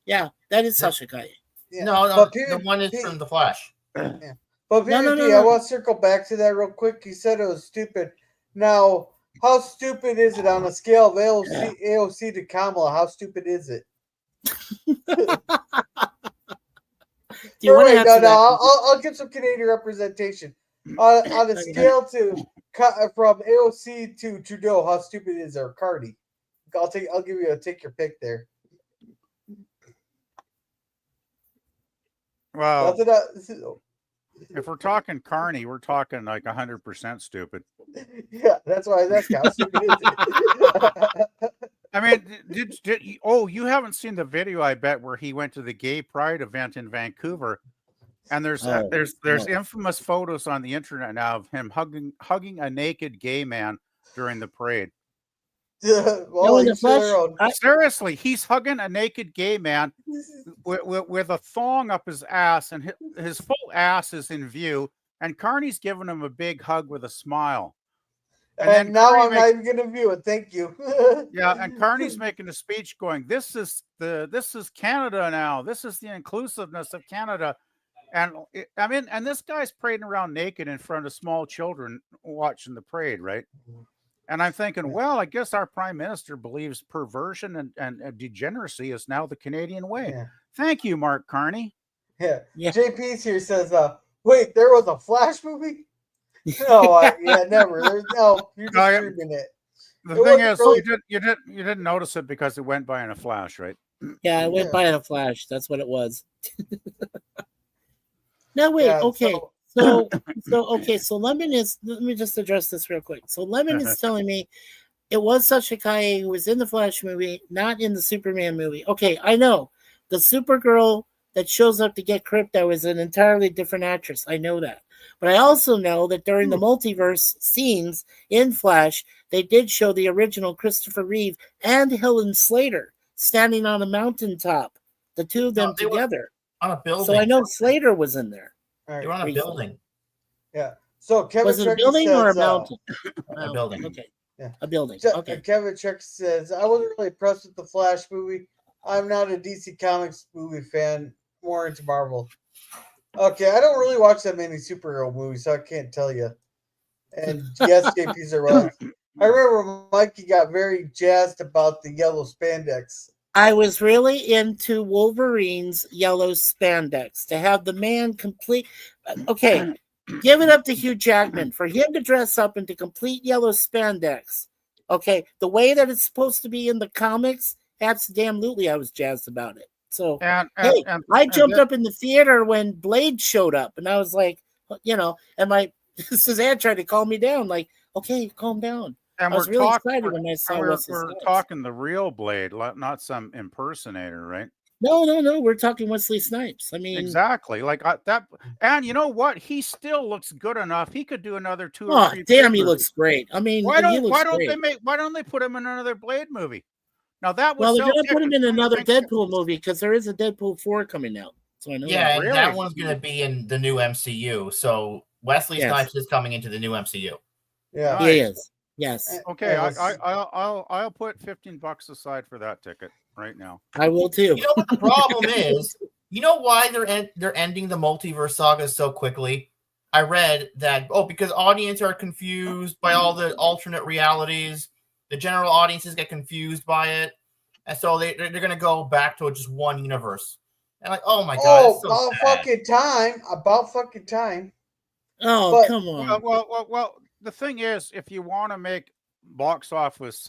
Yeah, that is Sasha Kaye. Yeah. No, But the one is from The Flash. Yeah. But No. I want to circle back to that real quick. You said it was stupid. Now, how stupid is it on a scale of AOC to Kamala? How stupid is it? I'll get some Canadian representation. On a scale from AOC to Trudeau, how stupid is it? Or Cardi? I'll give you take your pick there. Well, if we're talking Carney, we're talking like 100% stupid. Yeah, that's why that's how stupid is it. I mean, you haven't seen the video, I bet, where he went to the Gay Pride event in Vancouver, and there's infamous photos on the internet now of him hugging a naked gay man during the parade. Seriously, he's hugging a naked gay man with a thong up his ass, and his full ass is in view, and Carney's giving him a big hug with a smile. And now I'm not even going to view it. Thank you. Yeah, and Carney's making a speech going, this is Canada now. This is the inclusiveness of Canada. And and this guy's parading around naked in front of small children watching the parade, right? And I'm thinking, well, I guess our prime minister believes perversion and degeneracy is now the Canadian way. Yeah. Thank you, Mark Carney. Yeah. JP's here says, wait, there was a Flash movie? No, never. There's you're just streaming it. The thing is, really... you didn't notice it because it went by in a flash, right? Yeah, it went by in a flash. That's what it was. No, wait. Okay. So let me just address this real quick. So Lemon is telling me it was Sasha Kaye who was in the Flash movie, not in the Superman movie. Okay, I know. The Supergirl that shows up to get Crypto is an entirely different actress. I know that. But I also know that during the multiverse scenes in Flash, they did show the original Christopher Reeve and Helen Slater standing on a mountaintop, the two of them together. On a building. So I know Slater was in there. They were on a building. Yeah. So Kevin was it a building or a mountain? A building. Okay. Yeah. A building. So, okay. Kevin Chuck says, I wasn't really impressed with the Flash movie. I'm not a DC Comics movie fan, more into Marvel. Okay, I don't really watch that many superhero movies, so I can't tell you. And yes, JP's are right. I remember Mikey got very jazzed about the yellow spandex. I was really into Wolverine's yellow spandex to have the man complete. Okay, give it up to Hugh Jackman for him to dress up into complete yellow spandex. Okay, the way that it's supposed to be in the comics, absolutely, I was jazzed about it. So, I jumped up in the theater when Blade showed up, and I was like, and my Suzanne tried to calm me down, like, okay, calm down. And I was really excited when I saw we're talking the real Blade, not some impersonator, right? No, we're talking Wesley Snipes. I mean, exactly, like that. And you know what? He still looks good enough. He could do another 2 or 3. Damn, he looks great. I mean, why don't they put him in another Blade movie? Now that was they're gonna put him in another Deadpool movie because there is a Deadpool 4 coming out. So I know. Yeah, and that one's gonna be in the new MCU. So Wesley Snipes is coming into the new MCU. Yeah, he is. Yes. Okay, I'll put $15 aside for that ticket right now. I will too. You know what the problem is? You know why they're ending the multiverse saga so quickly? I read that because audience are confused by all the alternate realities. The general audiences get confused by it, and so they're going to go back to just one universe. And like, oh my god, about fucking time. Oh, come on. Well, the thing is, if you want to make box office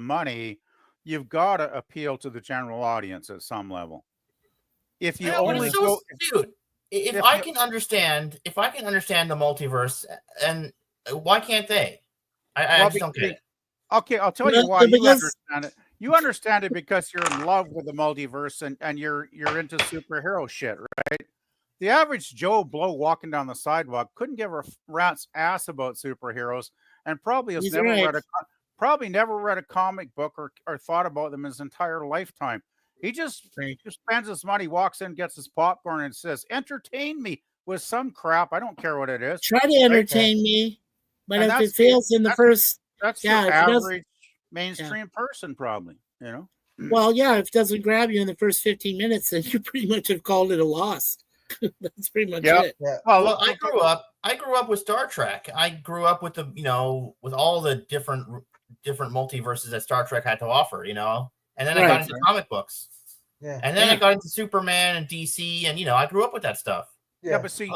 money, you've got to appeal to the general audience at some level. If you if I can understand the multiverse, and why can't they? I just don't get it. Okay, I'll tell you why you understand it. You understand it because you're in love with the multiverse and you're into superhero shit, right? The average Joe Blow walking down the sidewalk couldn't give a rat's ass about superheroes, and probably has never read a comic book or thought about them his entire lifetime. He just spends his money, walks in, gets his popcorn, and says, "Entertain me with some crap. I don't care what it is. Try to entertain me, but if it fails in the first, that's your average mainstream person, probably. You know. Well, yeah, if it doesn't grab you in the first 15 minutes, then you pretty much have called it a loss. That's pretty much it. Yeah. Well, I grew up with Star Trek. I grew up with with all the different multiverses that Star Trek had to offer, and then I got into comic books. Yeah. And then I got into Superman and DC, and I grew up with that stuff. Yeah, but see,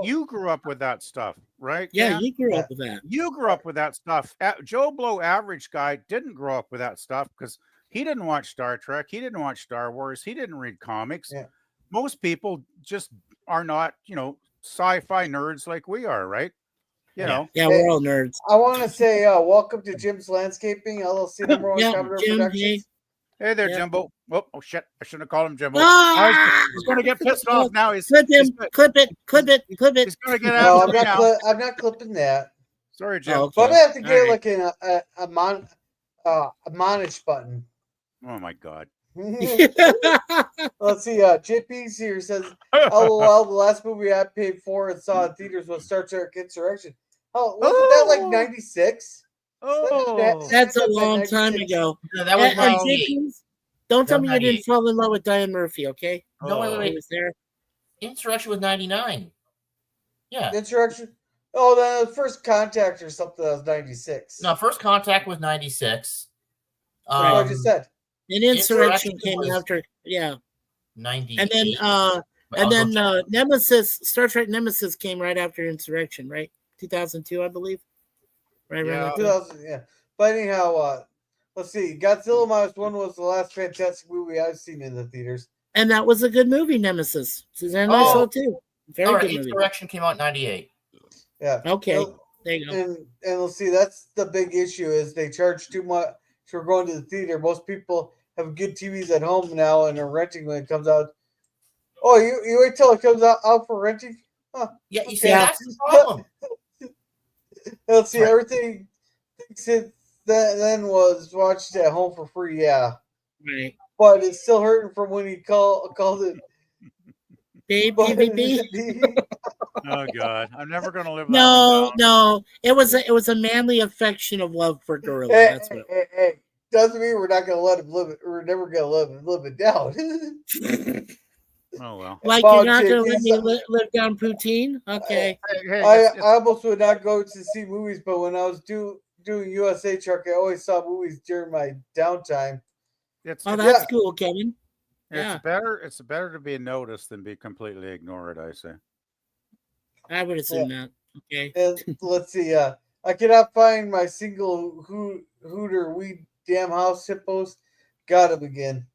you grew up with that stuff, right? Yeah, you grew up with that. You grew up with that stuff. Joe Blow, average guy, didn't grow up with that stuff because he didn't watch Star Trek. He didn't watch Star Wars. He didn't read comics. Yeah. Most people just are not, sci-fi nerds like we are, right? Yeah, we're all nerds. I want to say welcome to Jim's Landscaping, LLC, number one Commodore Productions. Hey there, Jimbo. Oh, shit. I shouldn't have called him Jimbo. He's going to get pissed off now. Clip it. He's going to get out. No, I'm not clipping that. Sorry, Jim. Okay. But I have to get like a admonish button. Oh, my God. Let's see. JP's here says, LOL, the last movie I paid for and saw in theaters was Star Trek Insurrection. Oh, wasn't that like 96? Oh, that's a long time ago. No, that was 98. Don't tell me you didn't fall in love with Diane Murphy, okay? No, wait. Was there. Insurrection was 99. Yeah. Insurrection? Oh, the First Contact or something that was 96. No, First Contact was 96. That's what I just said. And Insurrection came after, 98. And then Nemesis, Star Trek Nemesis came right after Insurrection, right? 2002, I believe. Right, yeah. 2000, yeah. But anyhow, let's see. Godzilla -1 was the last fantastic movie I've seen in the theaters. And that was a good movie, Nemesis. Suzanne and I saw too. Very good movie. Insurrection came out in 98. Yeah. Okay. There you go. And let's see, that's the big issue is they charge too much for going to the theater. Most people have good TVs at home now and are renting when it comes out. Oh, you wait till it comes out for renting? Huh. Yeah, you see, that's the problem. Let's see, everything since then was watched at home for free, yeah. Right. But it's still hurting from when he called it baby. Oh God, I'm never gonna live. No. It was a manly affection of love for Gorilla. That's what. Hey. Doesn't mean we're not gonna let him live it. We're never gonna live it down. Oh well. Like you're not gonna let me live down poutine? Okay. I almost would not go to see movies, but when I was doing USA Truck, I always saw movies during my downtime. That's cool, Kevin. It's better to be noticed than be completely ignored, I say. I would assume that. Okay. And let's see. I cannot find my single Hooter Weed Damn House Hippos. Got him again.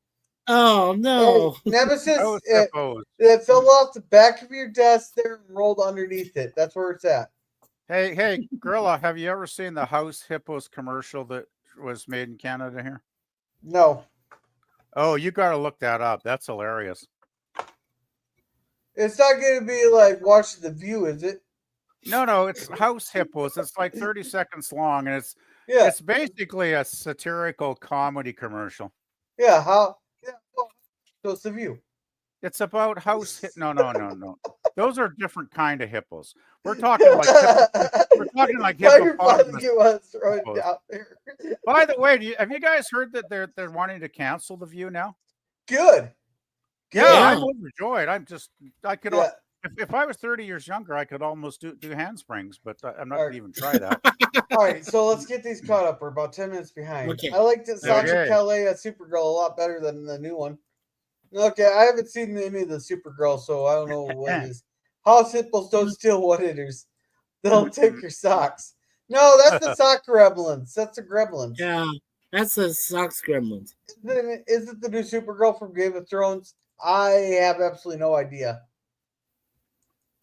Oh no. Hey, Nemesis, it fell off the back of your desk there and rolled underneath it. That's where it's at. Hey, Gorilla, have you ever seen the House Hippos commercial that was made in Canada here? No. Oh, you got to look that up. That's hilarious. It's not going to be like watching The View, is it? No, it's House Hippos. It's like 30 seconds long, and it's basically a satirical comedy commercial. Yeah, so it's The View. It's about house. No. Those are different kind of hippos. We're talking like hippopotamus. By the way, have you guys heard that they're wanting to cancel The View now? Good. Yeah, I'm overjoyed. I could. Yeah. If I was 30 years younger, I could almost do handsprings, but I'm not going to even try that. All right, so let's get these caught up. We're about 10 minutes behind. Okay. I like Sasha Calais at Supergirl a lot better than the new one. Okay, I haven't seen any of the Supergirl, so I don't know what it is. House Hippos don't steal one-hitters. They'll take your socks. No, that's the sock gremlins. That's the gremlins. Yeah, that's the socks gremlins. Is it the new Supergirl from Game of Thrones? I have absolutely no idea.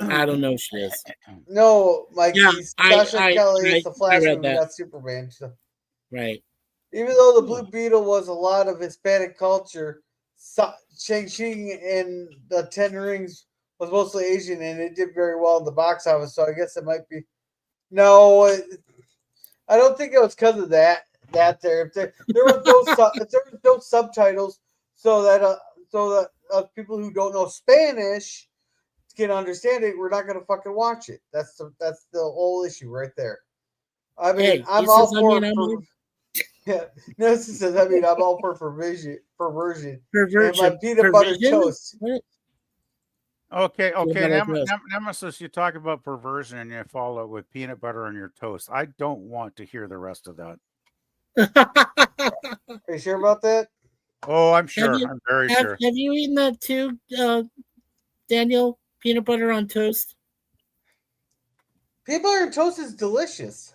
I don't know. She is. No, Mikey. Yeah, Sasha Kelly is the Flash read movie, that. not Superman. So. Right. Even though the Blue Beetle was a lot of Hispanic culture, Shang-Chi and the Ten Rings was mostly Asian, and it did very well in the box office. So I guess it might be. No, I don't think it was because of that. If there was no subtitles, so that people who don't know Spanish can understand it, we're not going to fucking watch it. That's the whole issue right there. I mean, Hey, I'm all for. Yeah, no, says I mean I'm all for perversion. And my peanut butter toast. What? Okay. Nemesis, you talk about perversion and you follow it with peanut butter on your toast. I don't want to hear the rest of that. Are you sure about that? Oh, I'm sure. I'm very sure. Have you eaten that too, Daniel? Peanut butter on toast? Peanut butter on toast is delicious.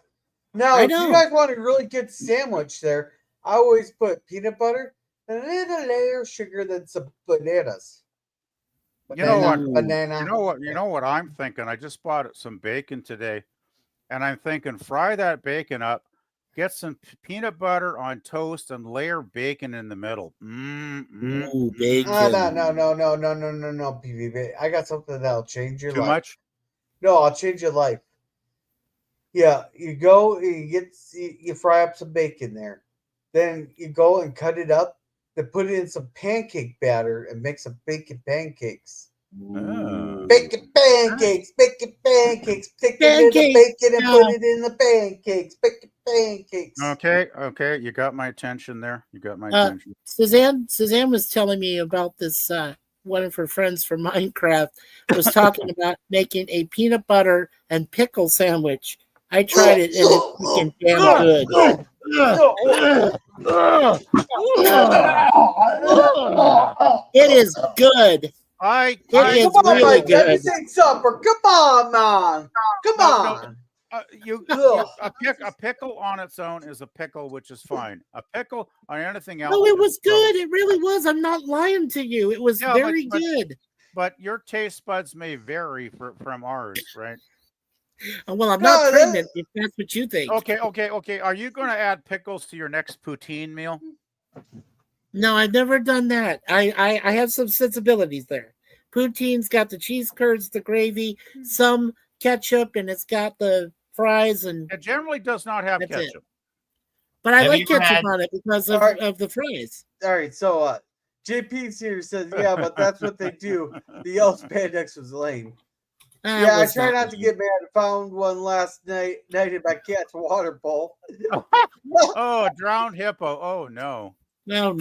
Now, if you guys want a really good sandwich there, I always put peanut butter and a little layer of sugar, then some bananas. You know what I'm thinking? I just bought some bacon today, and I'm thinking fry that bacon up, get some peanut butter on toast, and layer bacon in the middle. Ooh, bacon. No, PVB. I got something that'll change your life. Too much? No, I'll change your life. Yeah, you go, you fry up some bacon there. Then you go and cut it up, then put it in some pancake batter and make some bacon pancakes. Bacon pancakes. Take a little bacon and put it in the pancakes. Bacon pancakes. Okay. You got my attention there. Attention. Suzanne was telling me about this. One of her friends from Minecraft was talking about making a peanut butter and pickle sandwich. I tried it and it's freaking damn good. It is good. It is really good. Let me say supper. Come on, man. Come on. A pickle on its own is a pickle, which is fine. A pickle on anything else. No, it was good. It really was. I'm not lying to you. It was very good. But your taste buds may vary from ours, right? Well, I'm not pregnant, if that's what you think. Okay. Are you going to add pickles to your next poutine meal? No, I've never done that. I have some sensibilities there. Poutine's got the cheese curds, the gravy, some ketchup, and it's got the fries. And it generally does not have ketchup. But I like ketchup on it because of the fries. All right, so JP's here says, yeah, but that's what they do. The yellow spandex was lame. I try not to get mad. I found one last night in my cat's water bowl. Oh, a drowned hippo. Oh, no. No.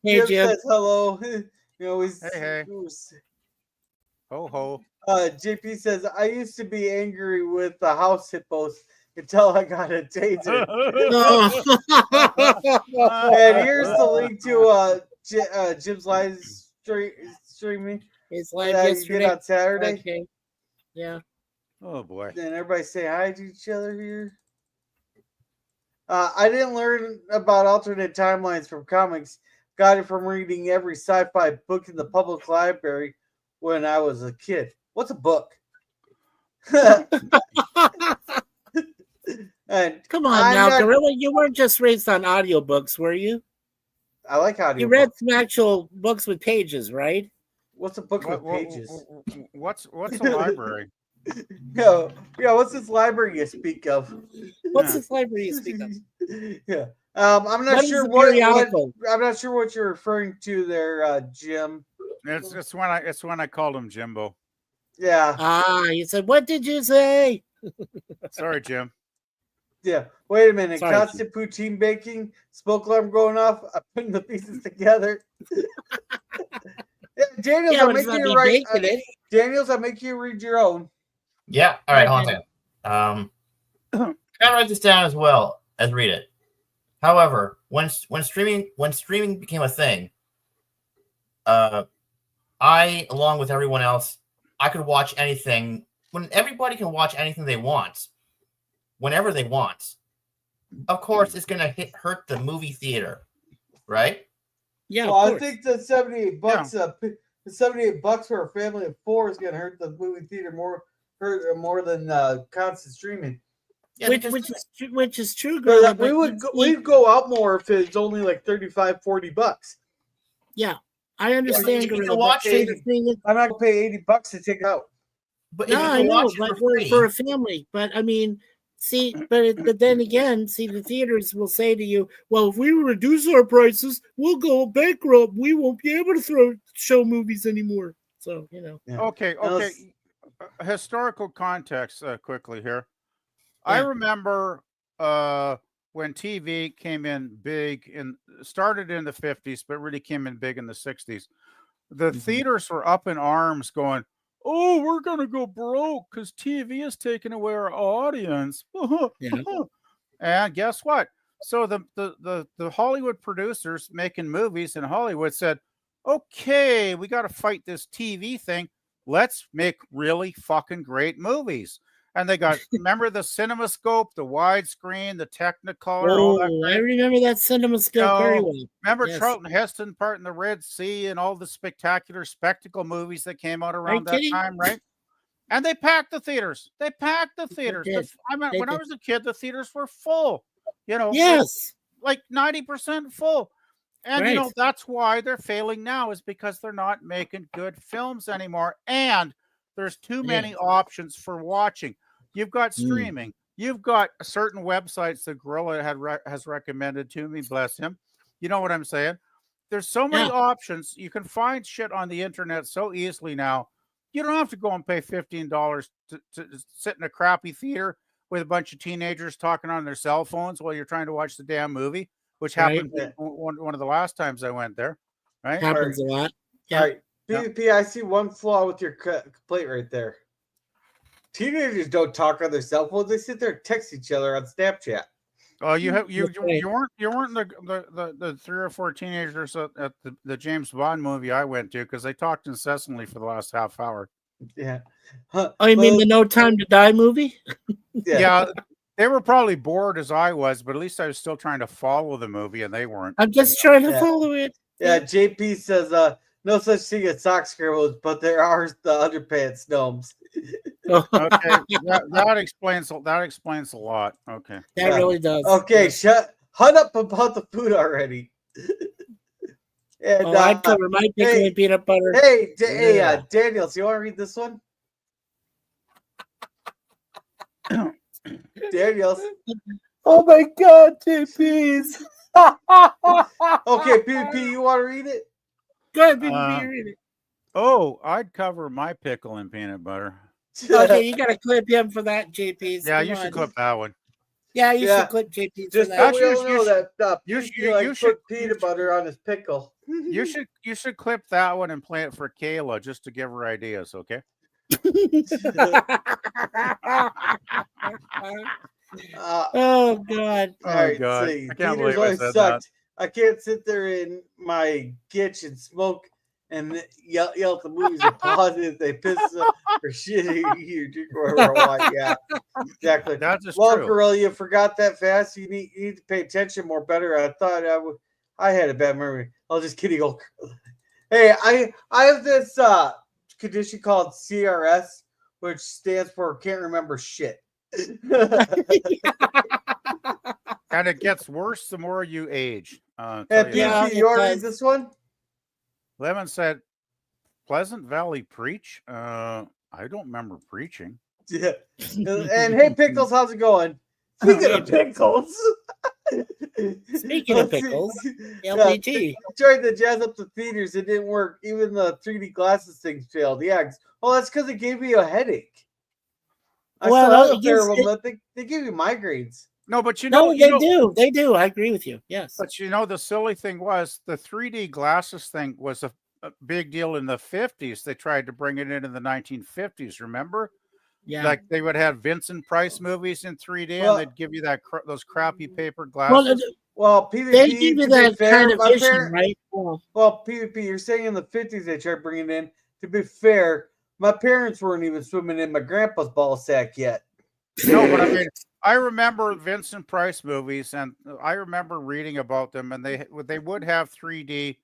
Hey, Jim. Says hello. Hey. Ho, ho. JP says, I used to be angry with the house hippos until I got a taser. And here's the link to Jim's live streaming. It's live yesterday on Saturday. Okay. Yeah. Oh boy. Then everybody say hi to each other here. I didn't learn about alternate timelines from comics. Got it from reading every sci-fi book in the public library when I was a kid. What's a book? And come on now, Gorilla. You weren't just raised on audiobooks, were you? I like audiobooks. You read some actual books with pages, right? What's a book with pages? What's a library? Yeah. What's this library you speak of? What's this library you speak of? Yeah. I'm not sure what you're referring to there, Jim. It's when I called him Jimbo. Yeah. You said, what did you say? Sorry, Jim. Yeah. Wait a minute. Sorry, Constant poutine baking, smoke alarm going off. I'm putting the pieces together. Daniels, I'll make you write. Daniels, I'll make you read your own. Yeah. All right. Hold on a second. I write this down as well as read it. However, when streaming became a thing, I, along with everyone else, I could watch anything. When everybody can watch anything they want, whenever they want, of course, it's going to hurt the movie theater, right? Yeah. Well, I think the $78 a $78 for a family of 4 is going to hurt the movie theater more than constant streaming. Yeah, which is true, girl. We'd go out more if it's only like $35-$40. Yeah, I understand. You can watch it. I'm not going to pay $80 to take it out. But no, I know, but for a family. But I mean, see, but then again, see, the theaters will say to you, "Well, if we reduce our prices, we'll go bankrupt. We won't be able to show movies anymore." So Yeah. Okay. Historical context, quickly here. Yeah. I remember when TV came in big and started in the 50s, but really came in big in the 60s. The theaters were up in arms, going, "Oh, we're gonna go broke because TV is taking away our audience." Yeah. And guess what? So the Hollywood producers making movies in Hollywood said, "Okay, we got to fight this TV thing. Let's make really fucking great movies." And they got, remember the CinemaScope, the widescreen, the Technicolor, all that. I remember that CinemaScope very well. Remember Charlton Heston parting the Red Sea and all the spectacular spectacle movies that came out around that time, right? And they packed the theaters. They packed the theaters. When I was a kid, the theaters were full. Yes, like 90% full. And that's why they're failing now, is because they're not making good films anymore. And there's too many options for watching. You've got streaming. You've got certain websites that Gorilla has recommended to me. Bless him. You know what I'm saying? There's so many options. You can find shit on the internet so easily now. You don't have to go and pay $15 to sit in a crappy theater with a bunch of teenagers talking on their cell phones while you're trying to watch the damn movie, which happened one of the last times I went there. Right? Happens a lot. Yeah. All right. PvP, I see one flaw with your complaint right there. Teenagers don't talk on their cell phones; they sit there and text each other on Snapchat. Oh, you weren't the 3 or 4 teenagers at the James Bond movie I went to, because they talked incessantly for the last half hour. Yeah. Oh, you mean the No Time to Die movie? Yeah. They were probably bored as I was, but at least I was still trying to follow the movie, and they weren't. I'm just trying to follow it. Yeah, JP says, no such thing as sock scribbles, but there are the underpants gnomes. Okay, that explains a lot. Okay, that really does. Okay, shut up about the food already. And I'd cover my pickle and peanut butter. Hey, Daniels, you want to read this one? Daniels. Oh my God, JP's. Okay, PvP, you want to read it? Go ahead, PvP, read it. Oh, I'd cover my pickle and peanut butter. Okay, you got to clip him for that, JP's. Yeah, you should clip that one. Yeah, you should clip JP's for that. You should put peanut butter on his pickle. You should clip that one and play it for Kayla just to give her ideas, okay? Oh God! Oh God! See, I can't believe I said that. I can't sit there in my kitchen, smoke, and yell at the movies and pause it if they piss or shit you drink whatever I want. Yeah, exactly. That's just true. Gorilla, you forgot that fast. You need to pay attention more better. I thought I had a bad memory. I was just kidding. Hey, I have this condition called CRS, which stands for can't remember shit. And it gets worse the more you age. Hey, you want to read this one? Lemon said, Pleasant Valley preach? I don't remember preaching. Yeah. And hey, Pickles, how's it going? Speaking of pickles. Speaking of pickles, LPG. Tried to jazz up the theaters. It didn't work. Even the 3D glasses thing failed. Yeah. Oh, that's because it gave me a headache. They give you migraines. No, but they do. They do. I agree with you. Yes. But the silly thing was the 3D glasses thing was a big deal in the 50s. They tried to bring it in the 1950s. Remember? Yeah. Like they would have Vincent Price movies in 3D, and they'd give you those crappy paper glasses. Well, PvP, they give you that kind of vision, right? Well, PvP, you're saying in the 50s they tried bringing it in. To be fair, my parents weren't even swimming in my grandpa's ball sack yet. No, but I mean, I remember Vincent Price movies, and I remember reading about them, and they would have 3D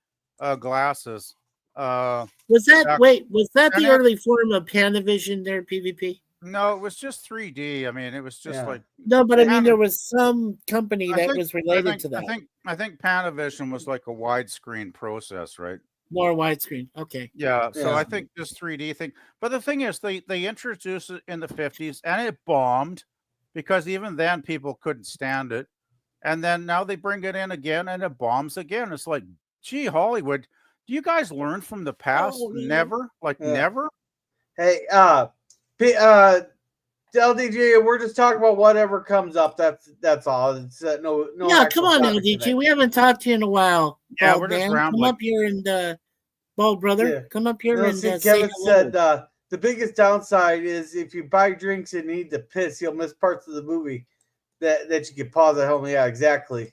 glasses Was that back- was that the and early form of Panavision there, PvP? No, it was just 3D. I mean, it was just like No, but I mean, Pana- there was some company I that think- was related I think, to that. I think Panavision was like a widescreen process, right? More widescreen. Okay. Yeah. So Yeah. I think this 3D thing. But the thing is, they introduced it in the 50s and it bombed because even then people couldn't stand it. And then now they bring it in again and it bombs again. It's like, gee, Hollywood, do you guys learn from the past? Never, never. Hey, LDG, we're just talking about whatever comes up. That's all. It's no. Yeah, actual come on, topic LDG. today. We haven't talked to you in a while. Yeah, Bald we're just man. Come rambling. up here and Bald brother, Yeah. come up here No, and see, say Kevin hello. said the biggest downside is if you buy drinks and need to piss, you'll miss parts of the movie that you can pause at home. Yeah, exactly.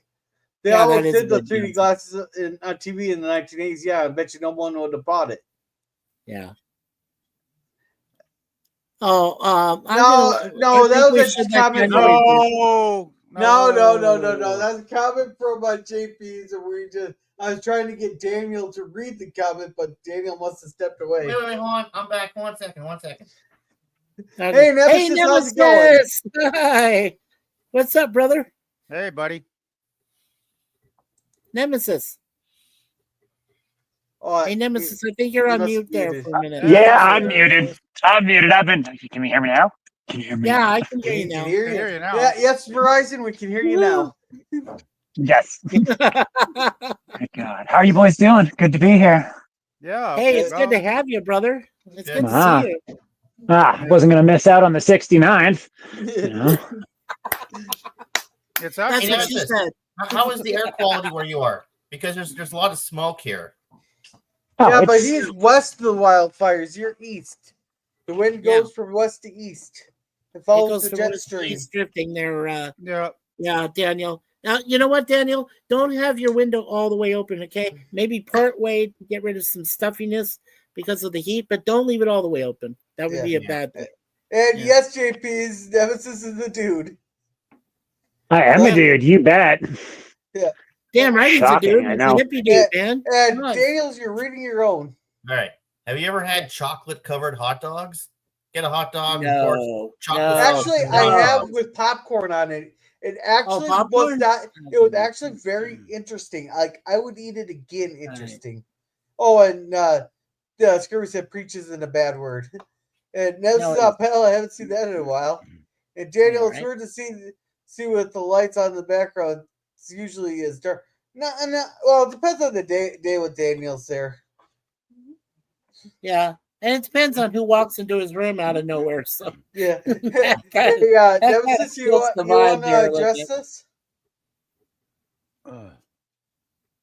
They Yeah, always that is did a the big 3D glasses on TV in the 1980s. Yeah, I bet you no one would have bought it. Yeah. Oh, No, that was a comment from No. No. That's a comment from my JPs, and I was trying to get Daniel to read the comment, but Daniel must have stepped away. Wait, hold on. I'm back. 1 second. Hey, Nemesis, how's it going? Nemesis! Hi. What's up, brother? Hey, buddy. Nemesis. Oh, Hey, Nemesis, I think you're he on must mute be there muted. for a minute. Yeah, I'm muted. I've been. Can you hear me now? Can you hear me? Yeah, I can hear you We can now. hear you. now. Yeah, yes, Verizon, we can hear you now. Yes. My God, how are you boys doing? Good to be here. Yeah. Hey, it's well, good to have you, brother. It's good to Ah. see you. Wasn't gonna miss out on the 69th. You know? It's That's actually what she said. How is the air quality where you are? Because there's a lot of smoke here. Oh, Yeah, but it's- he's west of the wildfires. You're east. The wind goes from west to east. It It follows goes the from jet west to stream. east drifting there. yeah. Daniel. Now, you know what, Daniel? Don't have your window all the way open, okay? Maybe part way to get rid of some stuffiness because of the heat, but don't leave it all the way open. That would be a bad thing. And Yeah. yes, JP's Nemesis is the dude. I am a dude. You bet. Yeah. Damn right, Shocking, he's a dude. I He's know. a hippie dude, man. And Come on. Daniels, you're reading your own. All right. Have you ever had chocolate covered hot dogs? Get a hot dog and No, pour chocolate. no. Actually, sauce. I have with popcorn on it. It actually was popcorn? not. It was actually very interesting. Like I would eat it again. Interesting. Oh, and Scurvy said "preach" isn't a bad word. And Nemesis No, Appel, I haven't seen that in a while. And Daniel, it's Alright. weird to see with the lights on the background. It's usually is dark. No, well, it depends on the day with Daniel's there. Yeah. And it depends on who walks into his room out of nowhere. So Yeah. That Yeah, kinda Nemesis, you tilts the vibe want to there a little address bit. this?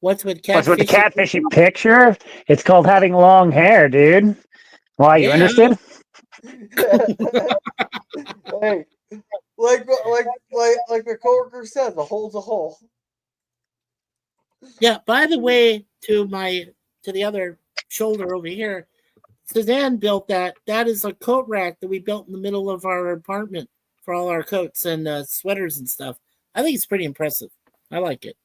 What's with What's with the catfishing? catfishing picture? It's called having long hair, dude. Why, you Yeah. interested? Hey, like the coworker said, the hole's a hole. Yeah, by the way, to the other shoulder over here, Suzanne built that. That is a coat rack that we built in the middle of our apartment for all our coats and sweaters and stuff. I think it's pretty impressive. I like it.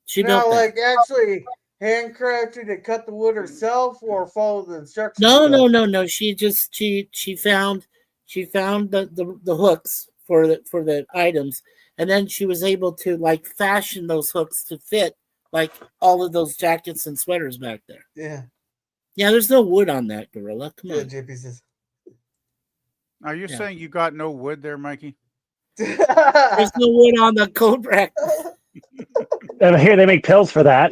She Now, built that. like actually handcrafted and cut the wood herself, or follow the instructions. No. She found the hooks for the items, and then she was able to like fashion those hooks to fit like all of those jackets and sweaters back there. Yeah. Yeah, there's no wood on that, Gorilla. Come Yeah, on. JP says. Are you saying you got no wood there, Mikey? There's no wood on the coat rack. Here they make pills for that.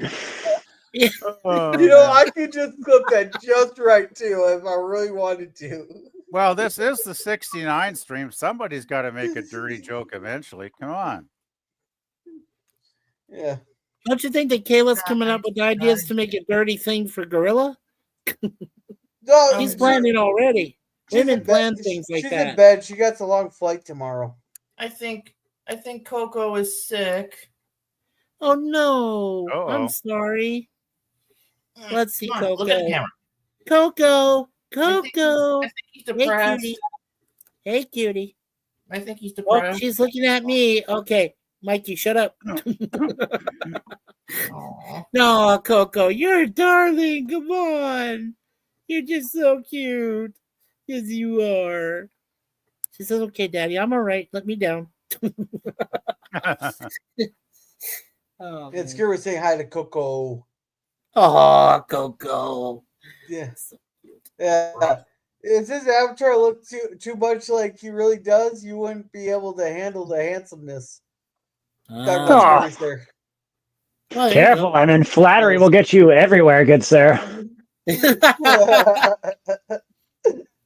Yeah. You know, I could just clip that just right too if I really wanted to. Well, this is the 69 stream. Somebody's got to make a dirty joke eventually. Come on. Yeah. Don't you think that Kayla's coming up with ideas to make a dirty thing for Gorilla? No, He's planning already. Women plan things like she's that. in bed. She got a long flight tomorrow. I think Coco is sick. Oh no! Uh-oh. I'm sorry. Let's see, Come on, Coco. look at the camera. Coco. I think he's Hey, depressed. cutie. Hey, cutie. I think he's Oh, depressed. she's looking at me. Okay, Mikey, shut up. No, Coco, you're a darling. Come on. You're just so cute. Yes, you are. She says, okay, Daddy, I'm all right. Let me down. Oh, And Screw was saying hi to Coco. oh, Coco. Yeah. So cute. Yeah. If his avatar looked too much like he really does, you wouldn't be able to handle the handsomeness. Talk about Scurry's there. Well, there Careful. I mean, flattery will get you everywhere, good sir.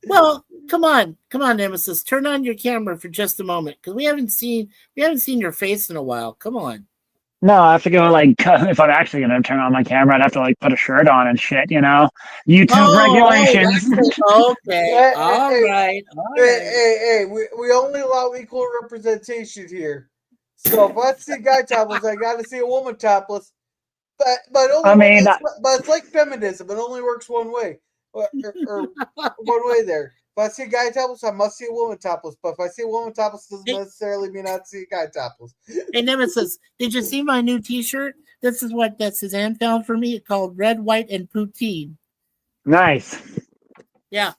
Well, come on, Nemesis. Turn on your camera for just a moment, because we haven't seen your face in a while. Come on. No, I have to go if I'm actually gonna turn on my camera, I'd have to put a shirt on and shit, YouTube regulations. Okay, all right. Hey, we only allow equal representation here. So if I see a guy topless, I got to see a woman topless. But only but it's like feminism. It only works one way, or one way there. If I see a guy topless, I must see a woman topless. But if I see a woman topless, doesn't necessarily mean I see a guy topless. Hey, Nemesis, did you see my new T-shirt? This is what that Suzanne found for me. It's called Red, White, and Poutine. Nice. Yeah.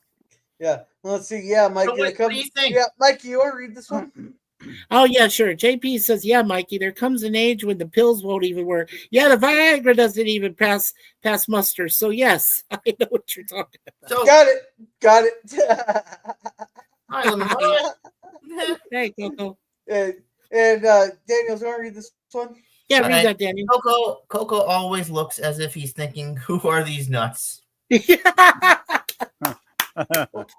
Yeah. Let's see. Yeah, Mikey. So what do you think? Yeah, Mikey, you want to read this one? Oh, yeah, sure. JP says, yeah, Mikey, there comes an age when the pills won't even work. Yeah, the Viagra doesn't even pass muster. So, yes, I know what you're talking about. So, got it. Hey, Coco. And Daniel's going to read this one? Yeah, read that, Daniel. Coco always looks as if he's thinking, who are these nuts?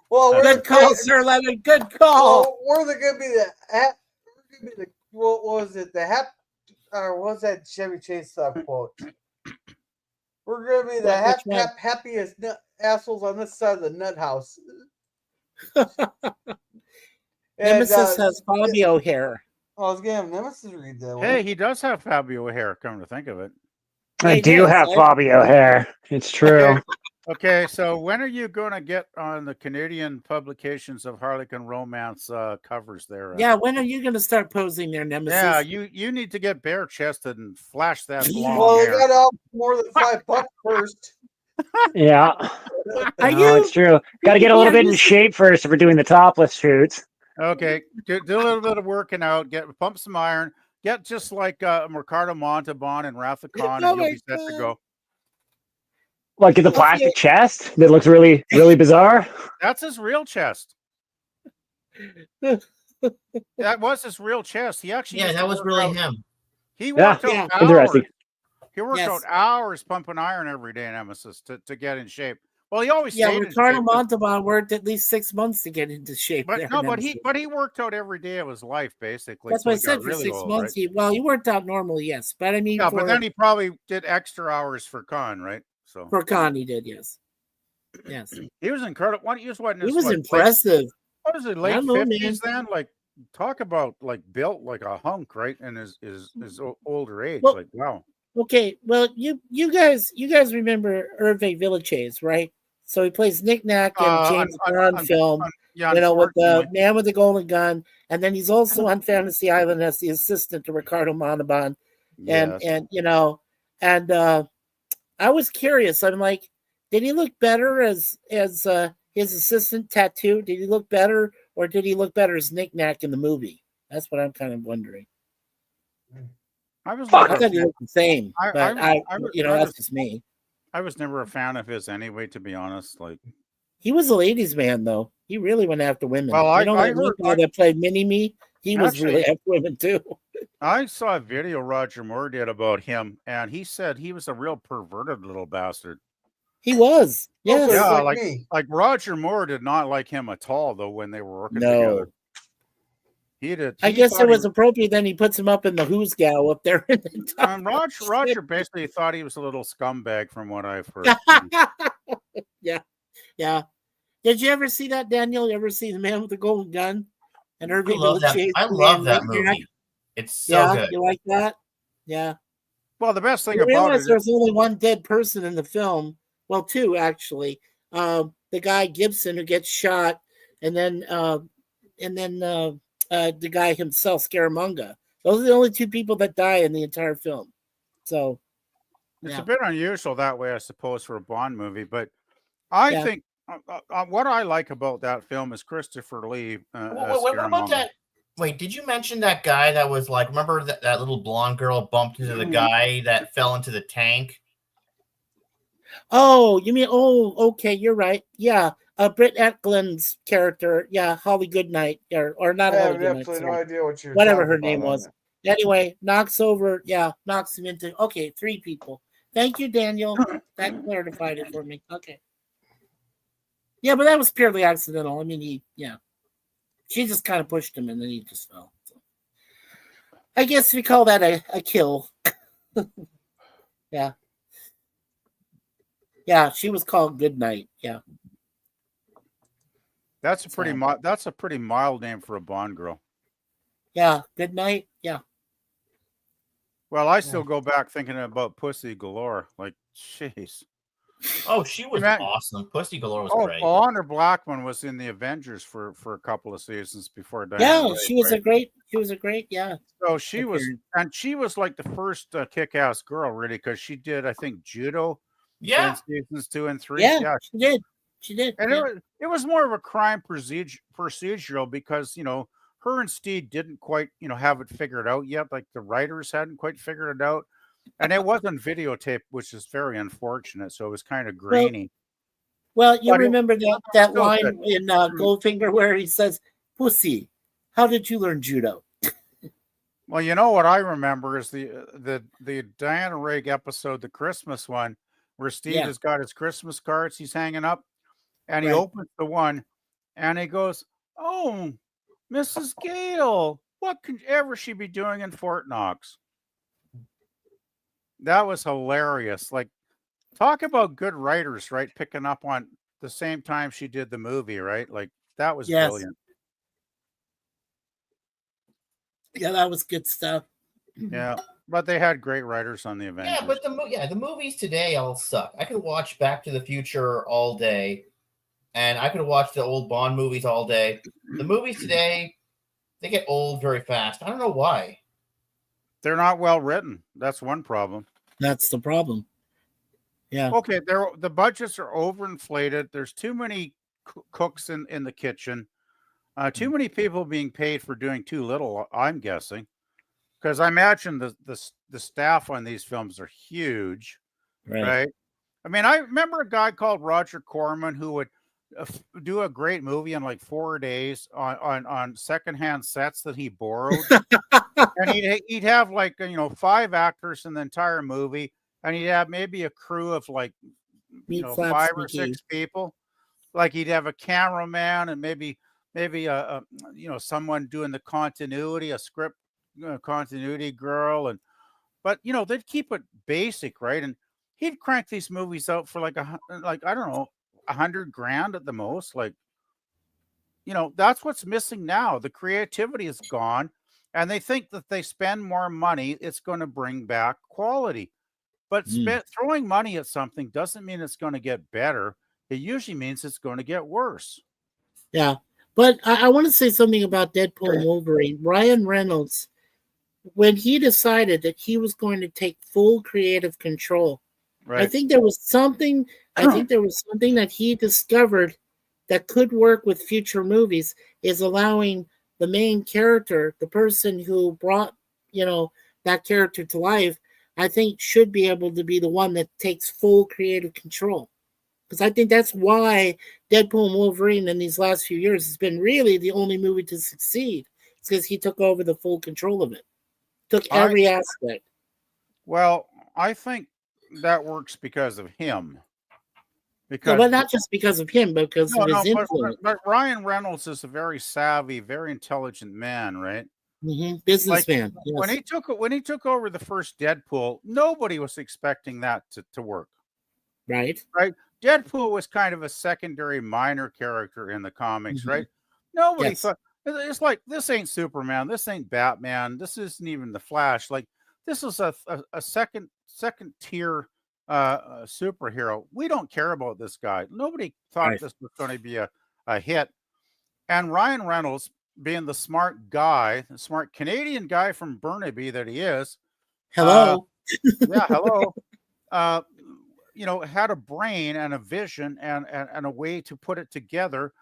Well, good call, Sir Lemon. Good call. Well, we're going to be the what was it? What was that Chevy Chase quote? We're going to be the happiest assholes on this side of the nut house. Nemesis has Fabio hair. I was going to have Nemesis read that one. Hey, he does have Fabio hair, come to think of it. I do have Fabio hair. It's true. Okay, so when are you going to get on the Canadian publications of Harlequin Romance covers there? Yeah, when are you going to start posing there, Nemesis? Yeah, you need to get bare-chested and flash that long Well, hair. they got off more than $5 first. Yeah. It's true. Got to get a little bit in shape first if we're doing the topless shoots. Okay, do a little bit of working out, pump some iron, get just like Ricardo Montalban and Rathacon, and you'll be set to go. Like the plastic chest that looks really, really bizarre. That's his real chest. That was his real chest. He actually that was really him. He worked out hours. Interesting. He worked out hours pumping iron every day, Nemesis, to get in shape. Well, he always stayed Ricardo in shape. Montalban worked at least 6 months to get into shape. But he worked out every day of his life, basically. That's what I said for 6 months. Right? He worked out normally, yes. But I mean, but then he probably did extra hours for con, right? So for con, he did, yes. He was incredible. He was impressive. What is it, late 50s then? Like, talk about built like a hunk, right? And his older age, wow. Okay, well, you guys remember Hervé Villechaize, right? So he plays Nick Nack in James Bond film, with the Man with the Golden Gun, and then he's also on Fantasy Island as the assistant to Ricardo Montalban, and I was curious. I'm like, did he look better as his assistant Tattoo? Did he look better, or did he look better as Nick Nack in the movie? That's what I'm kind of wondering. I thought he looked the same, but that's just me. I was never a fan of his anyway, to be honest. Like, he was a ladies' man, though. He really went after women. Well, that played Mini-Me, he was really after women too. I saw a video Roger Moore did about him, and he said he was a real perverted little bastard. He was, yes. Yeah, like Roger Moore did not like him at all, though, when they were working together. He did. I guess it was appropriate. Then he puts him up in the Who's Gal up there. Roger basically thought he was a little scumbag, from what I've heard. Yeah. Did you ever see that, Daniel? You ever see The Man with the Golden Gun? And Hervé Villechaize? I love that movie. It's so good. You like that? Yeah. Well, the best thing about it, there's only one dead person in the film. Well, two actually. The guy Gibson who gets shot, and then the guy himself, Scaramanga. Those are the only two people that die in the entire film. So It's a bit unusual that way, I suppose, for a Bond movie. But I think what I like about that film is Christopher Lee. What about that? Wait, did you mention that guy that was like? Remember that little blonde girl bumped into the guy that fell into the tank? Oh, you mean? Oh, okay, you're right. Yeah, Britt Eklund's character. Yeah, Holly Goodnight, or not I Holly have Goodnight. absolutely no idea what you're whatever talking her name about was. Anyway, knocks him into. Okay, 3 people. Thank you, Daniel. That clarified it for me. Okay. Yeah, but that was purely accidental. I mean, she just kind of pushed him, and then he just fell. So. I guess we call that a kill. Yeah. Yeah, she was called Goodnight. Yeah. That's a pretty mild name for a Bond girl. Yeah, Goodnight. Yeah. Well, I still go back thinking about Pussy Galore. Like, jeez. Oh, she was awesome. Pussy Galore was great. Honor Blackman was in the Avengers for a couple of seasons before Diana. Yeah, she was a great. Yeah. So she was like the first kick-ass girl, really, because she did, I think, judo. Yeah. In seasons 2 and 3. Yeah, she did. She did. And it was more of a crime procedural because her and Steed didn't quite have it figured out yet. Like the writers hadn't quite figured it out. And it wasn't videotaped, which is very unfortunate. So it was kind of grainy. Well, you remember that line in Goldfinger where he says, "Pussy, how did you learn judo?" Well, you know what I remember is the Diana Rigg episode, the Christmas one, where Steve has got his Christmas cards he's hanging up, and he opens the one, and he goes, "Oh, Mrs. Gale, what could ever she be doing in Fort Knox?" That was hilarious. Like, talk about good writers, right? Picking up on the same time she did the movie, right? Like, that was brilliant. Yeah, that was good stuff. Yeah, but they had great writers on the Avengers. Yeah, but the movies today all suck. I could watch Back to the Future all day, and I could watch the old Bond movies all day. The movies today, they get old very fast. I don't know why. They're not well written. That's one problem. That's the problem. Yeah. Okay, the budgets are overinflated. There's too many cooks in the kitchen. Too many people being paid for doing too little, I'm guessing. Because I imagine the staff on these films are huge. Right? I mean, I remember a guy called Roger Corman who would do a great movie in like 4 days on secondhand sets that he borrowed. And he'd have like 5 actors in the entire movie, and he'd have maybe a crew of like 5 or 6 people. Like he'd have a cameraman and maybe someone doing the continuity, a script continuity girl, but they'd keep it basic, right? And he'd crank these movies out for like I don't know, $100,000 at the most. Like, that's what's missing now. The creativity is gone, and they think that they spend more money, it's going to bring back quality. But throwing money at something doesn't mean it's going to get better. It usually means it's going to get worse. Yeah. But I want to say something about Deadpool and Wolverine. Ryan Reynolds, when he decided that he was going to take full creative control, I think there was something that he discovered that could work with future movies, is allowing the main character, the person who brought, that character to life, I think should be able to be the one that takes full creative control. Because I think that's why Deadpool and Wolverine in these last few years has been really the only movie to succeed. It's because he took over the full control of it. Took every aspect. Well, I think that works because of him. But not just because of him, but because of his influence. But Ryan Reynolds is a very savvy, very intelligent man, right? Mm-hmm. Businessman. Like, yes. When he took over the first Deadpool, nobody was expecting that to work. Right. Deadpool was kind of a secondary minor character in the comics, right? Nobody thought, it's like, this ain't Superman, this ain't Batman, this isn't even the Flash. Like, this is a second tier superhero. We don't care about this guy. Nobody thought this was going to be a hit. And Ryan Reynolds, being the smart guy, the smart Canadian guy from Burnaby that he is. Hello. Hello. had a brain and a vision and a way to put it together.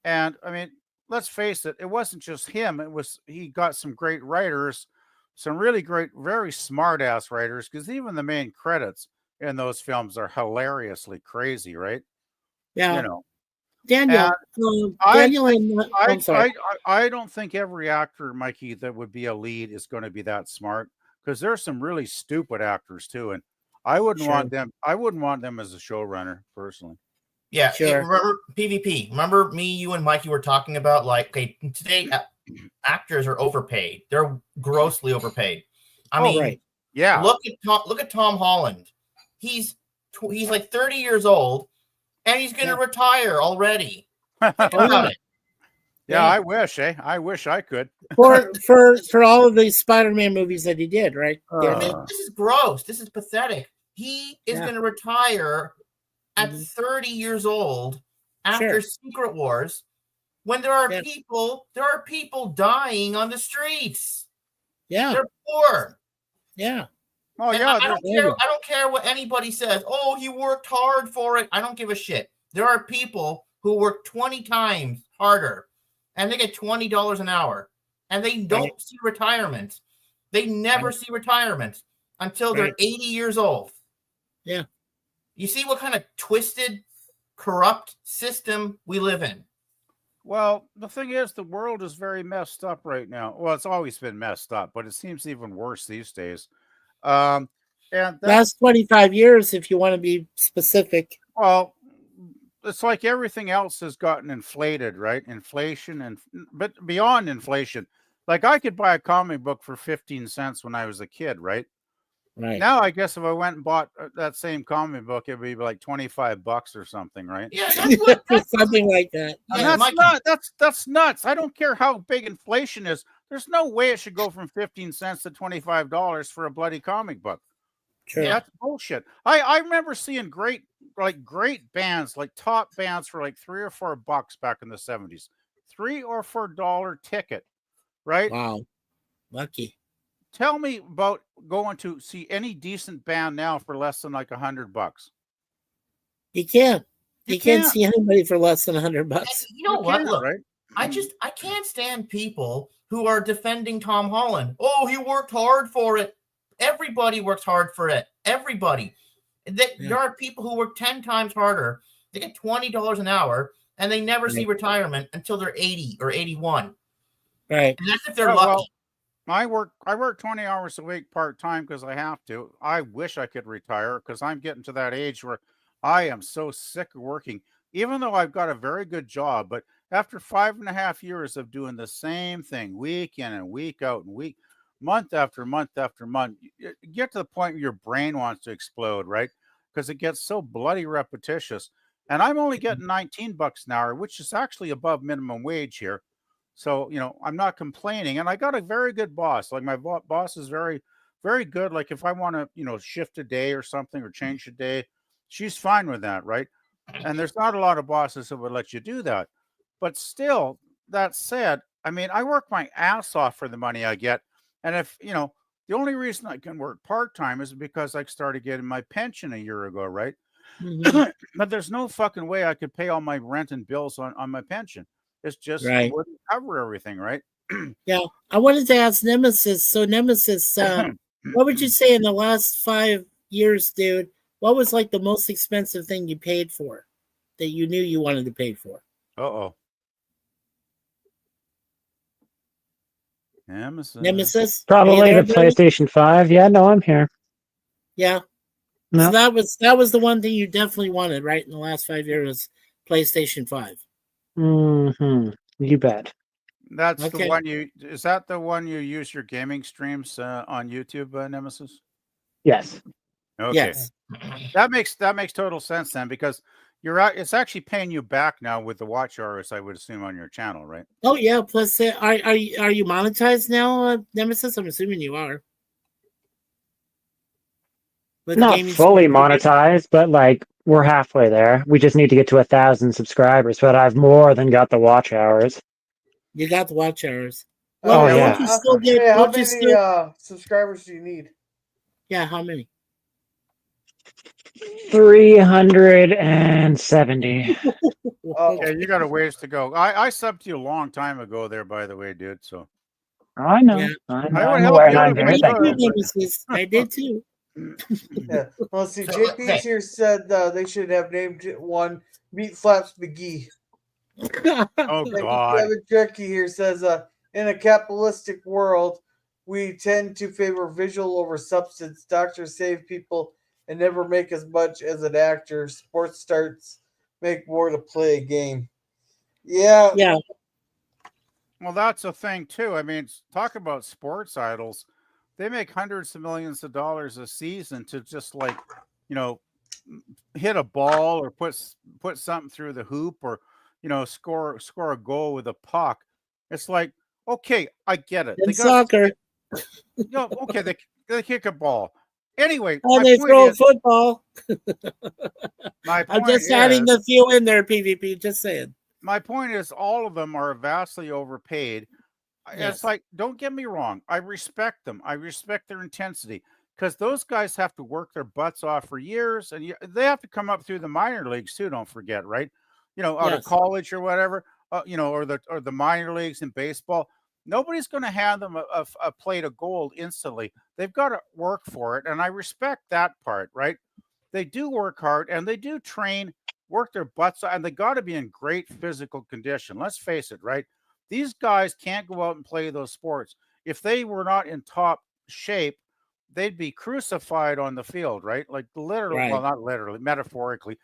And I mean, let's face it, it wasn't just him. He got some great writers, some really great, very smart ass writers, because even the main credits in those films are hilariously crazy, right? Yeah. You know. Daniel, I'm sorry. I don't think every actor, Mikey, that would be a lead is going to be that smart, because there's some really stupid actors too, and I wouldn't want them. I wouldn't want them as a showrunner personally. Yeah, Sure. Remember PvP? Remember me, you, and Mikey were talking about, like, okay, today actors are overpaid. They're grossly overpaid. I mean, right. Yeah. Look at Tom Holland. He's like 30 years old, and he's going to retire already. Think about it. Yeah, I wish. I wish I could. for all of the Spider-Man movies that he did, right? This is gross. This is pathetic. He is going to retire at 30 years old after Secret Wars, when there are people dying on the streets. Yeah, they're poor. Yeah. Oh, and yeah. I don't care what anybody says. Oh, he worked hard for it. I don't give a shit. There are people who work 20 times harder, and they get $20 an hour, and they don't see retirement. They never see retirement until they're 80 years old. Yeah. You see what kind of twisted, corrupt system we live in? Well, the thing is, the world is very messed up right now. Well, it's always been messed up, but it seems even worse these days. And last 25 years, if you want to be specific. Well, it's like everything else has gotten inflated, right? Inflation, but beyond inflation. Like, I could buy a comic book for 15 cents when I was a kid, right? Right. Now, I guess if I went and bought that same comic book, it would be like $25 or something, right? Yeah, something like that. Yeah, that's nuts. I don't care how big inflation is. There's no way it should go from 15 cents to $25 for a bloody comic book. True. That's bullshit. I remember seeing great bands, like top bands, for like $3 or $4 back in the 70s. $3 or $4 ticket, right? Wow. Lucky. Tell me about going to see any decent band now for less than like $100. You can't. You can't see anybody for less than $100. You know what? Look, right? I can't stand people who are defending Tom Holland. Oh, he worked hard for it. Everybody works hard for it. Everybody. There are people who work 10 times harder. They get $20 an hour, and they never see retirement until they're 80 or 81. Right. And that's if they're lucky. Well, I work 20 hours a week part-time because I have to. I wish I could retire, because I'm getting to that age where I am so sick of working, even though I've got a very good job. But after 5.5 years of doing the same thing week in and week out and month after month after month, you get to the point where your brain wants to explode, right? Because it gets so bloody repetitious. And I'm only getting $19 an hour, which is actually above minimum wage here. So, I'm not complaining. And I got a very good boss. Like, my boss is very, very good. Like, if I want to, shift a day or something or change a day, she's fine with that, right? And there's not a lot of bosses that would let you do that. But still, that said, I mean, I work my ass off for the money I get. And if, the only reason I can work part-time is because I started getting my pension a year ago, right? Mm-hmm. But there's no fucking way I could pay all my rent and bills on my pension. It's just wouldn't cover everything, right? Yeah. I wanted to ask Nemesis. So, Nemesis, what would you say in the last 5 years, dude? What was like the most expensive thing you paid for that you knew you wanted to pay for? Uh-oh. Nemesis? Probably the PlayStation 5. Yeah, no, I'm here. Yeah. No. So that was the one thing you definitely wanted, right? In the last 5 years, PlayStation 5. Mm-hmm. You bet. That's the one is that the one you use your gaming streams on YouTube, Nemesis? Yes. Okay. Yes. That makes total sense then, because it's actually paying you back now with the watch hours, I would assume, on your channel, right? Oh yeah. Plus, are you monetized now, Nemesis? I'm assuming you are. Not fully monetized, but like we're halfway there. We just need to get to 1,000 subscribers, but I've more than got the watch hours. You got the watch hours. Well, yeah. How many subscribers do you need? Yeah, how many? 370. Yeah, you got a ways to go. I subbed to you a long time ago there, by the way, dude. So I know. Yeah. I would I'm help aware, you and out I'm if I very Me too, thankful. could. Nemesis. I did too. Yeah. Well, see, So, JP's okay. here said they should have named one Meat Flaps McGee. Oh And God. Kevin Jerky here says, in a capitalistic world, we tend to favor visual over substance. Doctors save people and never make as much as an actor. Sports starts make more to play a game. Yeah, Yeah. Well, that's a thing too. I mean, talk about sports idols. They make hundreds of millions of dollars a season to just like, you know, hit a ball or put something through the hoop or, score a goal with a puck. It's like, okay, I get it. They And got, soccer. okay, they kick a ball. Anyway, Oh, they throw a football. my I'm point just adding is, a few in there, PvP. Just saying. all of them are vastly overpaid. Yes. It's like, don't get me wrong. I respect them. I respect their intensity because those guys have to work their butts off for years, and they have to come up through the minor leagues too. Don't forget, right? Out of Yes. college or whatever, or the minor leagues in baseball. Nobody's going to hand them a plate of gold instantly. They've got to work for it, and I respect that part, right? They do work hard and they do train, work their butts off, and they got to be in great physical condition. Let's face it, right? These guys can't go out and play those sports. If they were not in top shape, they'd be crucified on the field, right? Like literally, Right. well, not literally, metaphorically.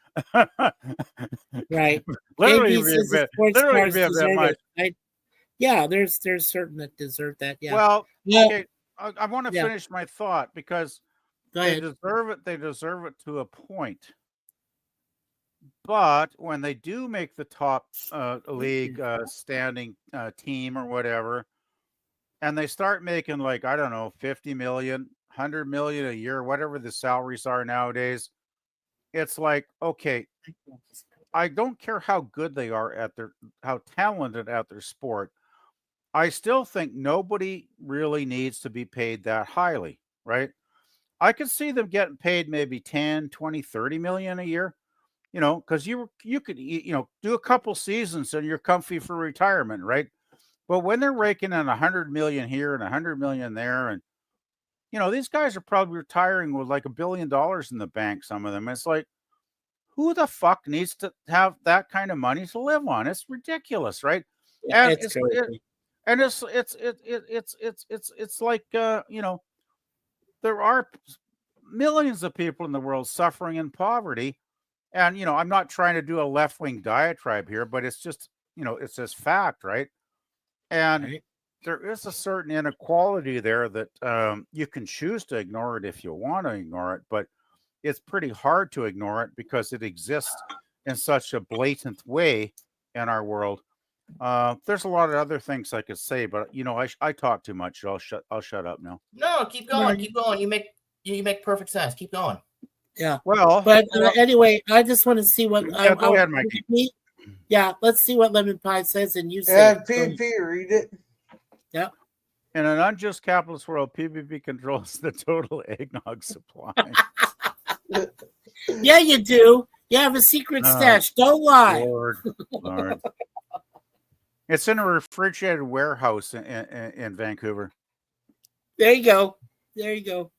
Right. literally, JP says the sports literally stars be a bit deserve much. it. Yeah, there's certain that deserve that. Yeah. Well, Yeah. okay, I want to Yeah. finish my thought because Go they ahead. deserve it. They deserve it to a point. But when they do make the top league standing team or whatever, and they start making like, I don't know, 50 million, 100 million a year, whatever the salaries are nowadays, it's like, okay, I don't care how good they are how talented at their sport. I still think nobody really needs to be paid that highly, right? I could see them getting paid maybe 10, 20, 30 million a year, because you could, do a couple seasons and you're comfy for retirement, right? But when they're raking in 100 million here and 100 million there, and these guys are probably retiring with like $1 billion in the bank. Some of them, it's like, who the fuck needs to have that kind of money to live on? It's ridiculous, right? Yeah, And it's crazy. it's like there are millions of people in the world suffering in poverty, and I'm not trying to do a left-wing diatribe here, but it's just it's just fact, right? And Right. there is a certain inequality there that you can choose to ignore it if you want to ignore it, but it's pretty hard to ignore it because it exists in such a blatant way in our world. There's a lot of other things I could say, but I talk too much. So I'll shut up now. No, keep going. Keep going. You make perfect sense. Keep going. Yeah. Well, but anyway, I just want to see what. Yeah, go ahead, Mikey. Yeah, let's see what Lemon Pie says, and you say. Yeah, PvP, read it. Yeah. In an unjust capitalist world, PvP controls the total eggnog supply. Yeah, you do. You have a secret stash. Don't lie. Lord. It's in a refrigerated warehouse in Vancouver. There you go. There you go.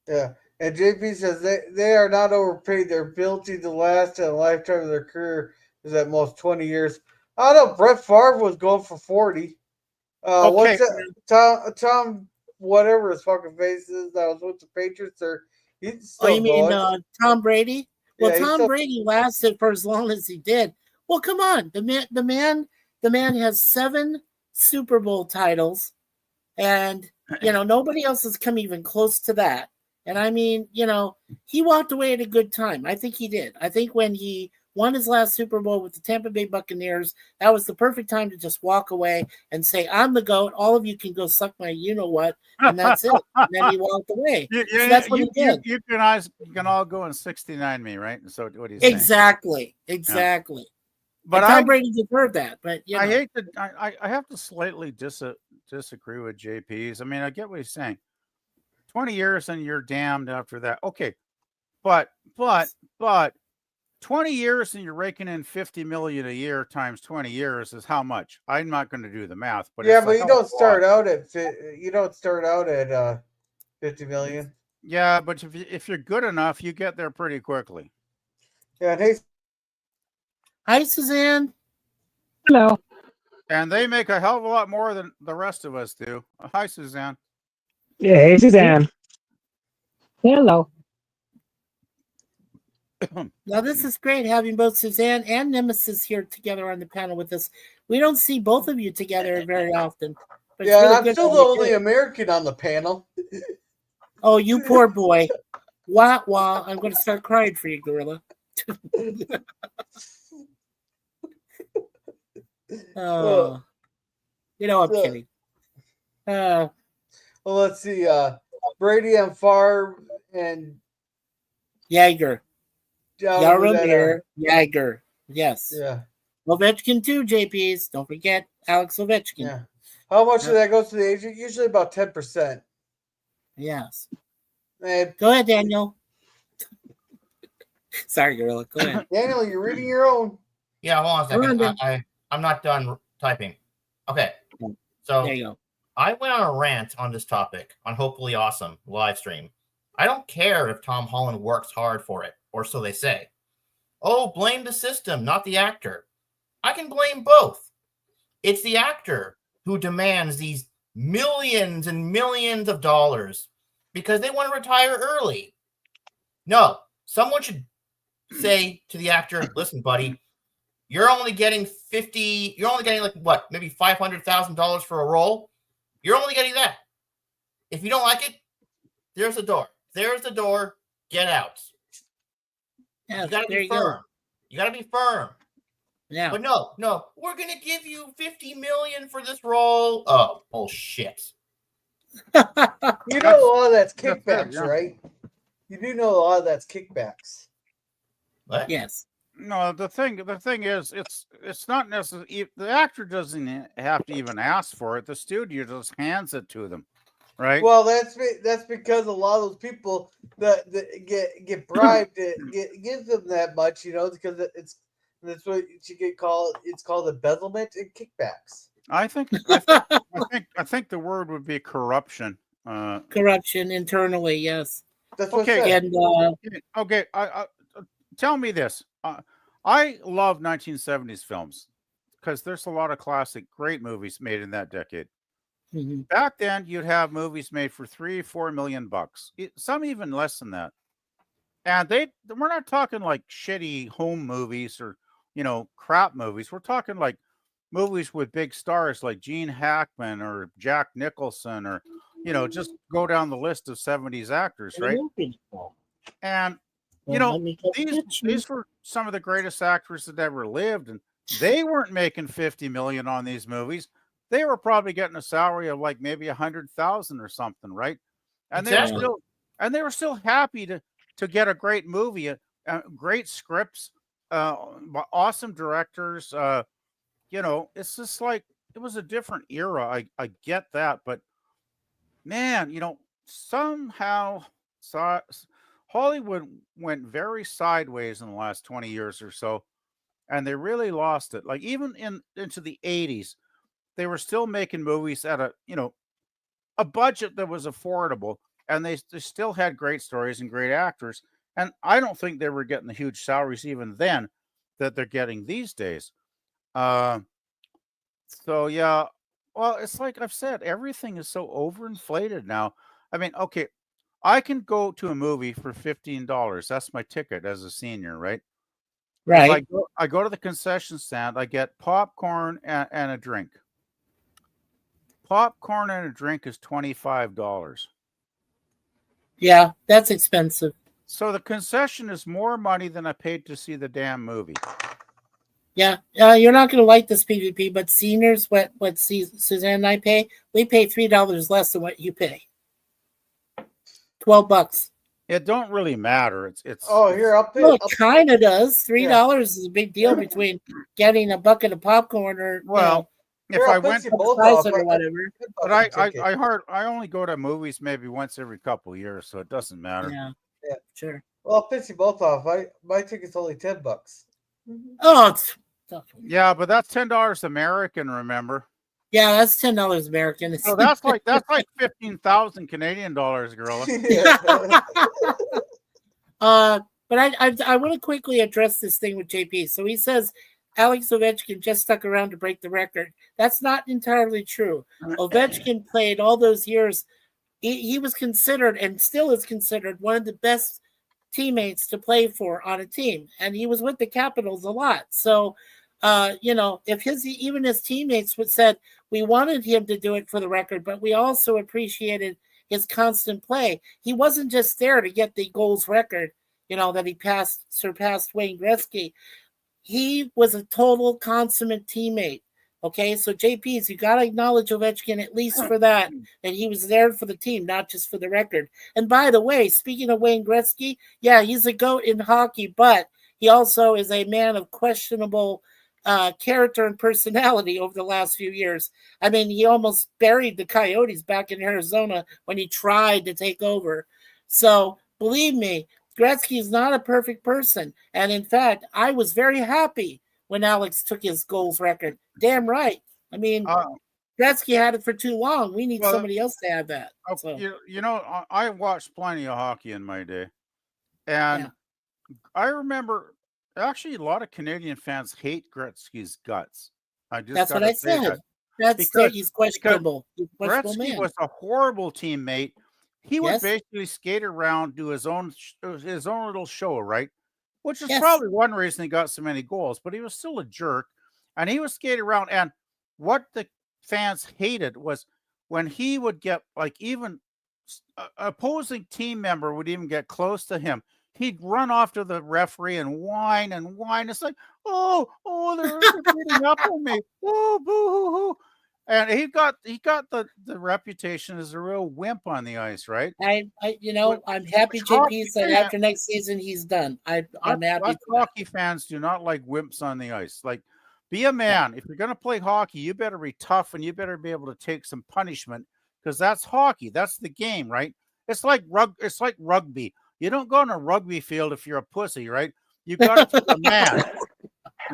Yeah. And JP says they are not overpaid. Their ability to last a lifetime of their career is at most 20 years. I don't know. Brett Favre was going for 40. Okay. What's that? Tom, whatever his fucking face is, that was with the Patriots. He's still you mean going. Tom Brady? Well, Yeah, Tom Brady lasted for as long as he did. Well, come on. The man has 7 Super Bowl titles, and nobody else has come even close to that. And I mean, he walked away at a good time. I think he did. I think when he won his last Super Bowl with the Tampa Bay Buccaneers, that was the perfect time to just walk away and say, I'm the GOAT. All of you can go suck my you-know-what, and that's it. And then he walked away. So that's what he did. You can all go and 69 me, right? So what do you say? Exactly. Yeah. But Tom Brady deserved that. But I have to slightly disagree with JP's. I mean, I get what he's saying. 20 years and you're damned after that. Okay. but 20 years and you're raking in 50 million a year times 20 years is how much? I'm not going to do the math, but yeah, it's but a you hell don't of a lot. start out at 50 million. Yeah, but if you're good enough, you get there pretty quickly. Yeah, and hey, hi, Suzanne. Hello. And they make a hell of a lot more than the rest of us do. Hi, Suzanne. Yeah, hey, Suzanne. Hello. Now, this is great having both Suzanne and Nemesis here together on the panel with us. We don't see both of you together very often. But yeah, it's really I'm good still when the you only do. American on the panel. Oh, you poor boy. Wah, wah. I'm going to start crying for you, Gorilla. Oh, I'm kidding. Well, let's see. Brady and Favre and Jaeger. Jaromir Jaeger. Yes. Yeah. Ovechkin too, JPs. Don't forget Alex Ovechkin. Yeah. How much of that goes to the agent? Usually about 10%. Yes. And go ahead, Daniel. Sorry, Gorilla. Go ahead. Daniel, you're reading your own. Yeah, hold on a second. I'm not done typing. Okay. So there you go. I went on a rant on this topic on Hopefully Awesome live stream. I don't care if Tom Holland works hard for it, or so they say. Oh, blame the system, not the actor. I can blame both. It's the actor who demands these millions and millions of dollars because they want to retire early. No, someone should say to the actor, listen, buddy, you're only getting like what, maybe $500,000 for a role. You're only getting that. If you don't like it, there's the door. There's the door. Get out. Yeah, you gotta be firm. You gotta be firm. Yeah. But no, we're gonna give you $50 million for this role. Oh, bullshit. You know a lot of that's kickbacks, right? You do know a lot of that's kickbacks. What? Yes. No, the thing is, it's not necessarily, the actor doesn't have to even ask for it. The studio just hands it to them, right? Well, that's because a lot of those people that get bribed give them that much, because that's what you get called. It's called embezzlement and kickbacks. I think the word would be corruption. Corruption internally, yes. That's what okay. And okay. Tell me this. I love 1970s films because there's a lot of classic, great movies made in that decade. Mm-hmm. Back then, you'd have movies made for $3-4 million, some even less than that. And we're not talking like shitty home movies or crap movies. We're talking like movies with big stars like Gene Hackman or Jack Nicholson or just go down the list of 70s actors, right? And these were some of the greatest actors that ever lived, and they weren't making $50 million on these movies. They were probably getting a salary of like maybe $100,000 or something, right? And they were still happy to get a great movie, great scripts, awesome directors. It's just like it was a different era. I get that, but man, somehow Hollywood went very sideways in the last 20 years or so, and they really lost it. Like even into the 80s, they were still making movies at a budget that was affordable, and they still had great stories and great actors. And I don't think they were getting the huge salaries even then that they're getting these days. So yeah, well, it's like I've said, everything is so overinflated now. I mean, okay, I can go to a movie for $15. That's my ticket as a senior, right? Right. I go to the concession stand. I get popcorn and a drink. Popcorn and a drink is $25. Yeah, that's expensive. So the concession is more money than I paid to see the damn movie. Yeah, you're not going to like this PvP, but seniors, what Suzanne and I pay, we pay $3 less than what you pay. $12. It don't really matter. It's here I'll pay. Well, it kind of does. $3 is a big deal between getting a bucket of popcorn or if I went or whatever. But I only go to movies maybe once every couple of years, so it doesn't matter. Yeah, sure. Well, I'll piss you both off. My ticket's only $10. Oh, it's Yeah, but that's $10 American, remember? Yeah, that's $10 American. So that's like 15,000 Canadian dollars, Gorilla. But I want to quickly address this thing with JP. So he says Alex Ovechkin just stuck around to break the record. That's not entirely true. Ovechkin played all those years. He was considered and still is considered one of the best teammates to play for on a team, and he was with the Capitals a lot. So, if even his teammates would said we wanted him to do it for the record, but we also appreciated his constant play. He wasn't just there to get the goals record, that he surpassed Wayne Gretzky. He was a total consummate teammate. Okay, so JP's, you got to acknowledge Ovechkin at least for that he was there for the team, not just for the record. And by the way, speaking of Wayne Gretzky, yeah, he's a GOAT in hockey, but he also is a man of questionable character and personality over the last few years. I mean, he almost buried the Coyotes back in Arizona when he tried to take over. So believe me, Gretzky is not a perfect person. And in fact, I was very happy when Alex took his goals record. Damn right. I mean, Gretzky had it for too long. We need somebody else to have that. So. I watched plenty of hockey in my day. And I remember actually a lot of Canadian fans hate Gretzky's guts. That's what I said. He's questionable. Gretzky was a horrible teammate. He would basically skate around, do his own little show, right? Which is probably one reason he got so many goals, but he was still a jerk. And he would skate around. And what the fans hated was when he would get, like, even opposing team member would even get close to him. He'd run off to the referee and whine and whine. It's like, oh, they're beating up on me. Oh, boo-hoo-hoo. And he got the reputation as a real wimp on the ice, right? I'm happy JP said after next season he's done. I'm happy. Hockey fans do not like wimps on the ice. Like, be a man. If you're going to play hockey, you better be tough and you better be able to take some punishment because that's hockey. That's the game, right? It's like rugby. You don't go on a rugby field if you're a pussy, right? You got to be a man.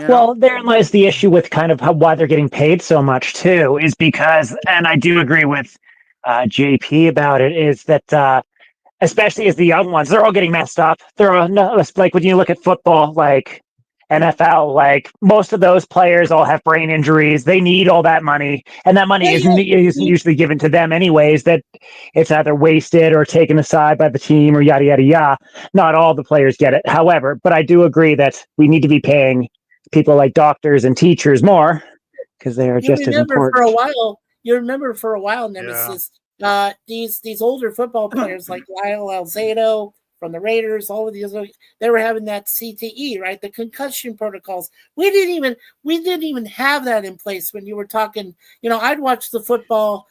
Well, therein lies the issue with kind of why they're getting paid so much too, is because, and I do agree with JP about it, is that especially as the young ones, they're all getting messed up. They're all, like when you look at football, like NFL, like most of those players all have brain injuries. They need all that money, and that money isn't usually given to them anyways. That it's either wasted or taken aside by the team or yada yada yada. Not all the players get it, however, but I do agree that we need to be paying people like doctors and teachers more because they are just as important. You remember for a while, Nemesis, these older football players like Lyle Alzado from the Raiders, all of these, they were having that CTE, right? The concussion protocols. We didn't even have that in place when you were talking. I'd watch the football,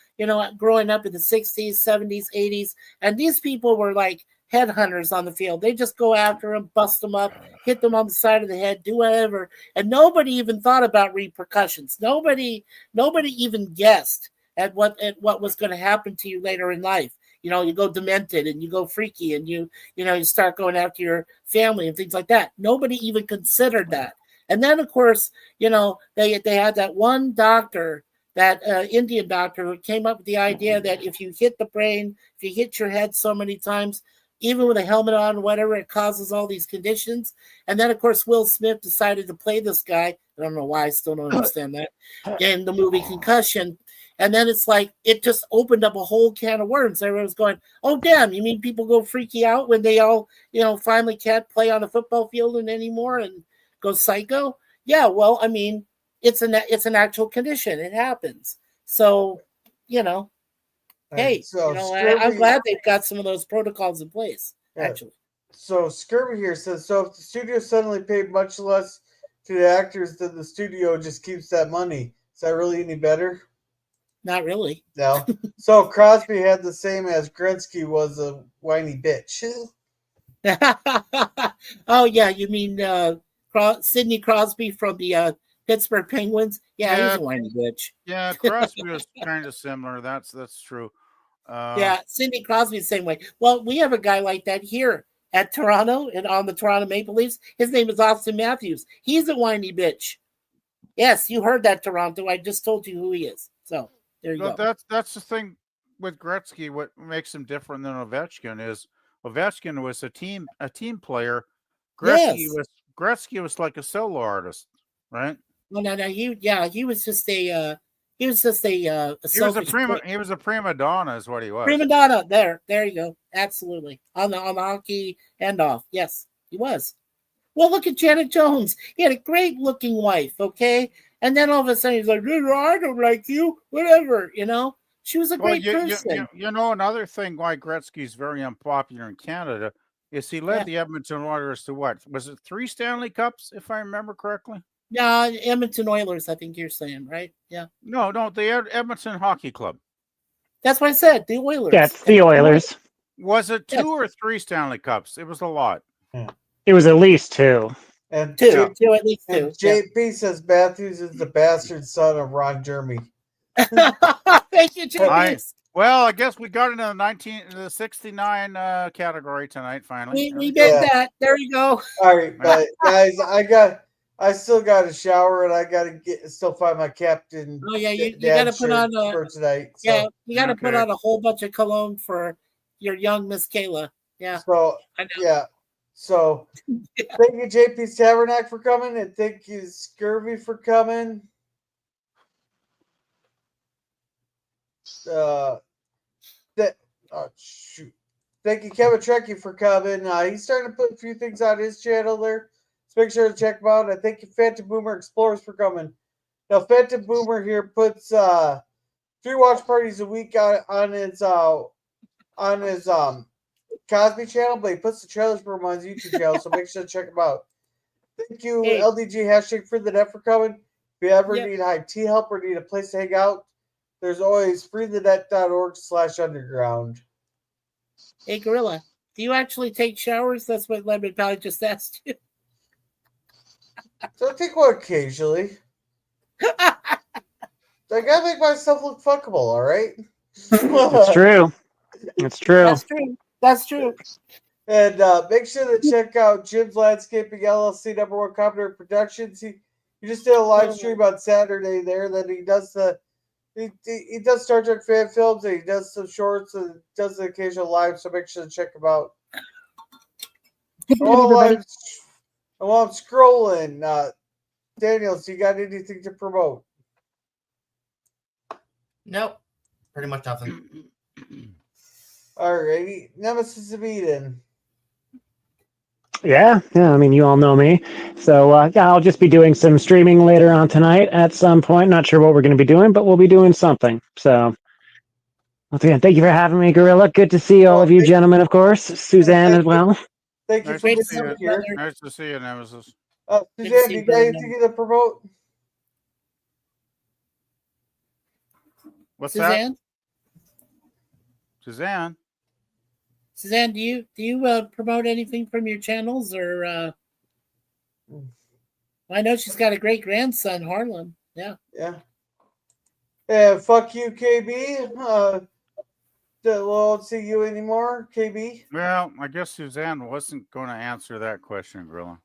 growing up in the 60s, 70s, 80s, and these people were like headhunters on the field. They just go after them, bust them up, hit them on the side of the head, do whatever, and nobody even thought about repercussions. Nobody even guessed at what was going to happen to you later in life. You go demented and you go freaky and you start going after your family and things like that. Nobody even considered that. And then, of course, they had that one doctor, that Indian doctor, who came up with the idea that if you hit the brain, if you hit your head so many times, even with a helmet on, whatever, it causes all these conditions. And then, of course, Will Smith decided to play this guy. I don't know why. I still don't understand that. In the movie Concussion. And then it's like, it just opened up a whole can of worms. Everyone was going, oh, damn, you mean people go freaky out when they all, finally can't play on a football field anymore and go psycho? Yeah, well, I mean, it's an actual condition. It happens. So, hey, I'm glad they've got some of those protocols in place, actually. So Scurvy here says, so if the studio suddenly paid much less to the actors, then the studio just keeps that money. Is that really any better? Not really. No. So Crosby had the same as Gretzky was a whiny bitch. Oh, yeah, you mean Sidney Crosby from the Pittsburgh Penguins? Yeah, he's a whiny bitch. Yeah, Crosby was kind of similar. That's true. Sidney Crosby the same way. Well, we have a guy like that here at Toronto and on the Toronto Maple Leafs. His name is Austin Matthews. He's a whiny bitch. Yes, you heard that, Toronto. I just told you who he is. So there you go. That's the thing with Gretzky. What makes him different than Ovechkin is Ovechkin was a team player. Gretzky was like a solo artist, right? No. He was just a he was a prima donna, is what he was. Prima donna. There you go. Absolutely on the hockey end off. Yes, he was. Well, look at Janet Jones. He had a great looking wife, okay? And then all of a sudden he's like, I don't like you, whatever, you know? She was a great person. You know, another thing why Gretzky's very unpopular in Canada is he led the Edmonton Oilers to what? Was it 3 Stanley Cups, if I remember correctly? Yeah, Edmonton Oilers, I think you're saying, right? Yeah. No, the Edmonton Hockey Club. That's what I said, the Oilers. Yeah, it's the Oilers. Was it 2 or 3 Stanley Cups? It was a lot. Yeah. It was at least 2. And two, at least 2. JP says Matthews is the bastard son of Ron Jeremy. Thank you, JP. Well, I guess we got into the 69 category tonight. Finally, we did that. There you go. All right, but guys, I still got to shower and I got to still find my captain. Oh yeah, you got to put on for tonight. So. Yeah, you got to put on a whole bunch of cologne for your young Miss Kayla. Yeah. So yeah. So thank you, JP Tabernac, for coming, and thank you, Scurvy, for coming. Thank you, Kevin Trekkie, for coming. He's starting to put a few things on his channel there. So make sure to check him out. And thank you, Phantom Boomer Explorers, for coming. Now, Phantom Boomer here puts 3 watch parties a week on his Cosby channel, but he puts the trailers for him on his YouTube channel, so make sure to check him out. Thank you, LDG hashtag for the net for coming. If you ever need IT help or need a place to hang out, there's always freethenet.org/underground. Hey, Gorilla, do you actually take showers? That's what Lemon Pally just asked you. So I take one occasionally. I gotta make myself look fuckable, all right? It's true. It's true. That's true. And make sure to check out Jim's Landscaping LLC, #1 Computer Productions. He just did a live stream on Saturday there that he does he does Star Trek fan films, and he does some shorts and does the occasional live, so make sure to check him out. While I'm scrolling, Daniels, you got anything to promote? Nope. Pretty much nothing. Alrighty. Nemesis of Eden. Yeah. I mean, you all know me. So, I'll just be doing some streaming later on tonight at some point. Not sure what we're going to be doing, but we'll be doing something. So, once again, thank you for having me, Gorilla. Good to see all of you gentlemen, of course. Suzanne as well. Thank you nice for to being see you. here. Nice to see you, Nemesis. Suzanne, do you got anything to promote? What's Suzanne? that? Suzanne? Suzanne, do you promote anything from your channels, or I know she's got a great grandson, Harlan. Yeah. Yeah, fuck you, KB. Won't see you anymore, KB. Well, I guess Suzanne wasn't going to answer that question, Gorilla.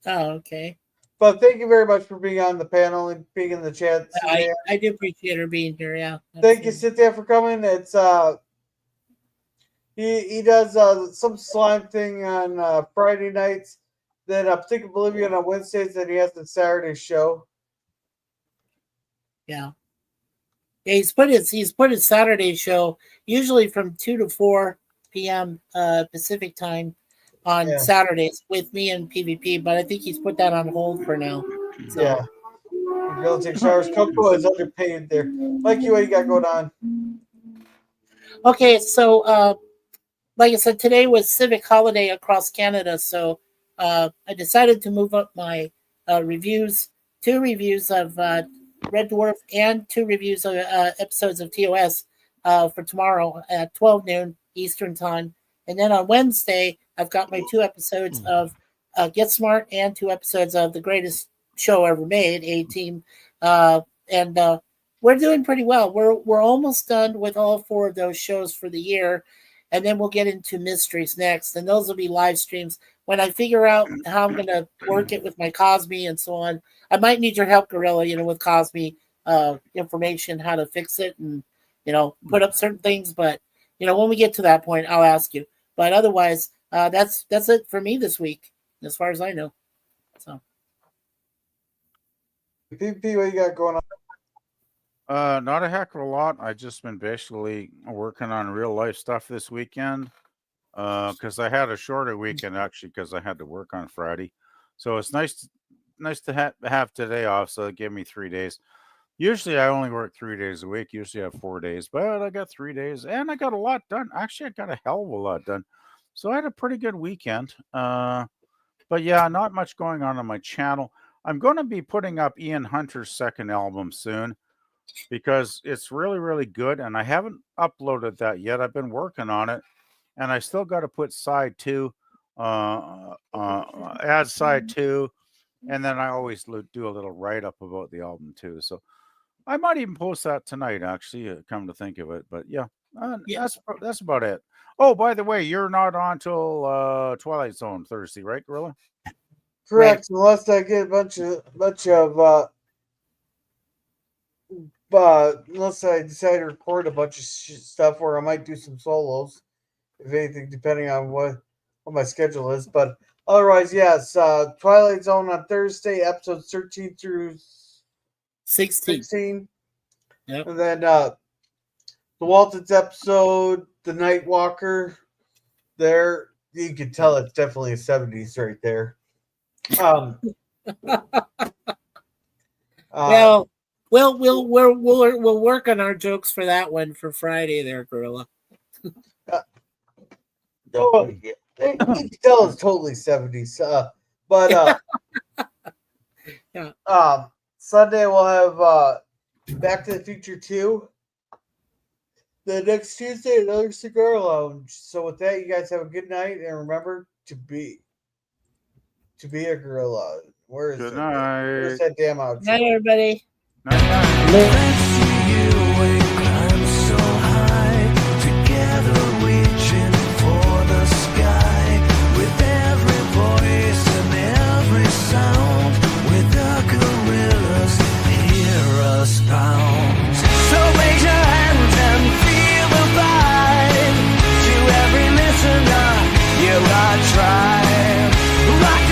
Oh, okay. But thank you very much for being on the panel and being in the chat. I do appreciate her being here. Yeah. Thank you, Cynthia, for coming. It's he does some slime thing on Friday nights. Then Think Oblivion on Wednesdays. Then he has the Saturday show. Yeah. He's put his Saturday show usually from 2 to 4 p.m. Pacific time on Saturdays with me and PvP, but I think he's put that on hold for now. So. Yeah. Go take showers. Coco is underpaid there. Mikey, what you got going on? Okay, so like I said, today was Civic Holiday across Canada, so I decided to move up my reviews, 2 reviews of Red Dwarf and 2 reviews of episodes of TOS for tomorrow at 12 noon Eastern time. And then on Wednesday, I've got my 2 episodes of Get Smart and 2 episodes of The Greatest Show Ever Made, A-Team. And we're doing pretty well. We're almost done with all 4 of those shows for the year. and then we'll get into mysteries next. And those will be live streams. When I figure out how I'm going to work it with my Cosme and so on, I might need your help, Gorilla, with Cosme information, how to fix it and, put up certain things. But, when we get to that point, I'll ask you. But otherwise, that's it for me this week, as far as I know. So, PP, what you got going on? Not a heck of a lot. I just been basically working on real life stuff this weekend. Because I had a shorter weekend actually, because I had to work on Friday. So it's nice to have today off. So it gave me 3 days. Usually I only work 3 days a week. Usually I have 4 days, but I got 3 days and I got a lot done. Actually, I got a hell of a lot done. So I had a pretty good weekend. But yeah, not much going on my channel. I'm going to be putting up Ian Hunter's second album soon because it's really, really good. And I haven't uploaded that yet. I've been working on it. And I still got to put side 2, add side 2. And then I always do a little write-up about the album too. So I might even post that tonight, actually, come to think of it. But yeah, that's about it. Oh, by the way, you're not on till Twilight Zone Thursday, right, Gorilla? Correct, right. Unless I get a bunch of unless I decide to record a bunch of stuff where I might do some solos. If anything, depending on what my schedule is. But otherwise, yes, Twilight Zone on Thursday, episodes 13 through 16. Yep. And then the Walton's episode, The Night Walker, there, you can tell it's definitely a 70s right there. We'll work on our jokes for that one for Friday there, Gorilla. Oh, you can tell it's totally 70s. Sunday we'll have Back to the Future 2. The next Tuesday, another Cigar Lounge. So with that, you guys have a good night, and remember to be a gorilla. Where is good it? Night. Where's that damn outro? Night, everybody. Pounds. So raise your hands and feel the vibe. To every listener, you are tribe. Rock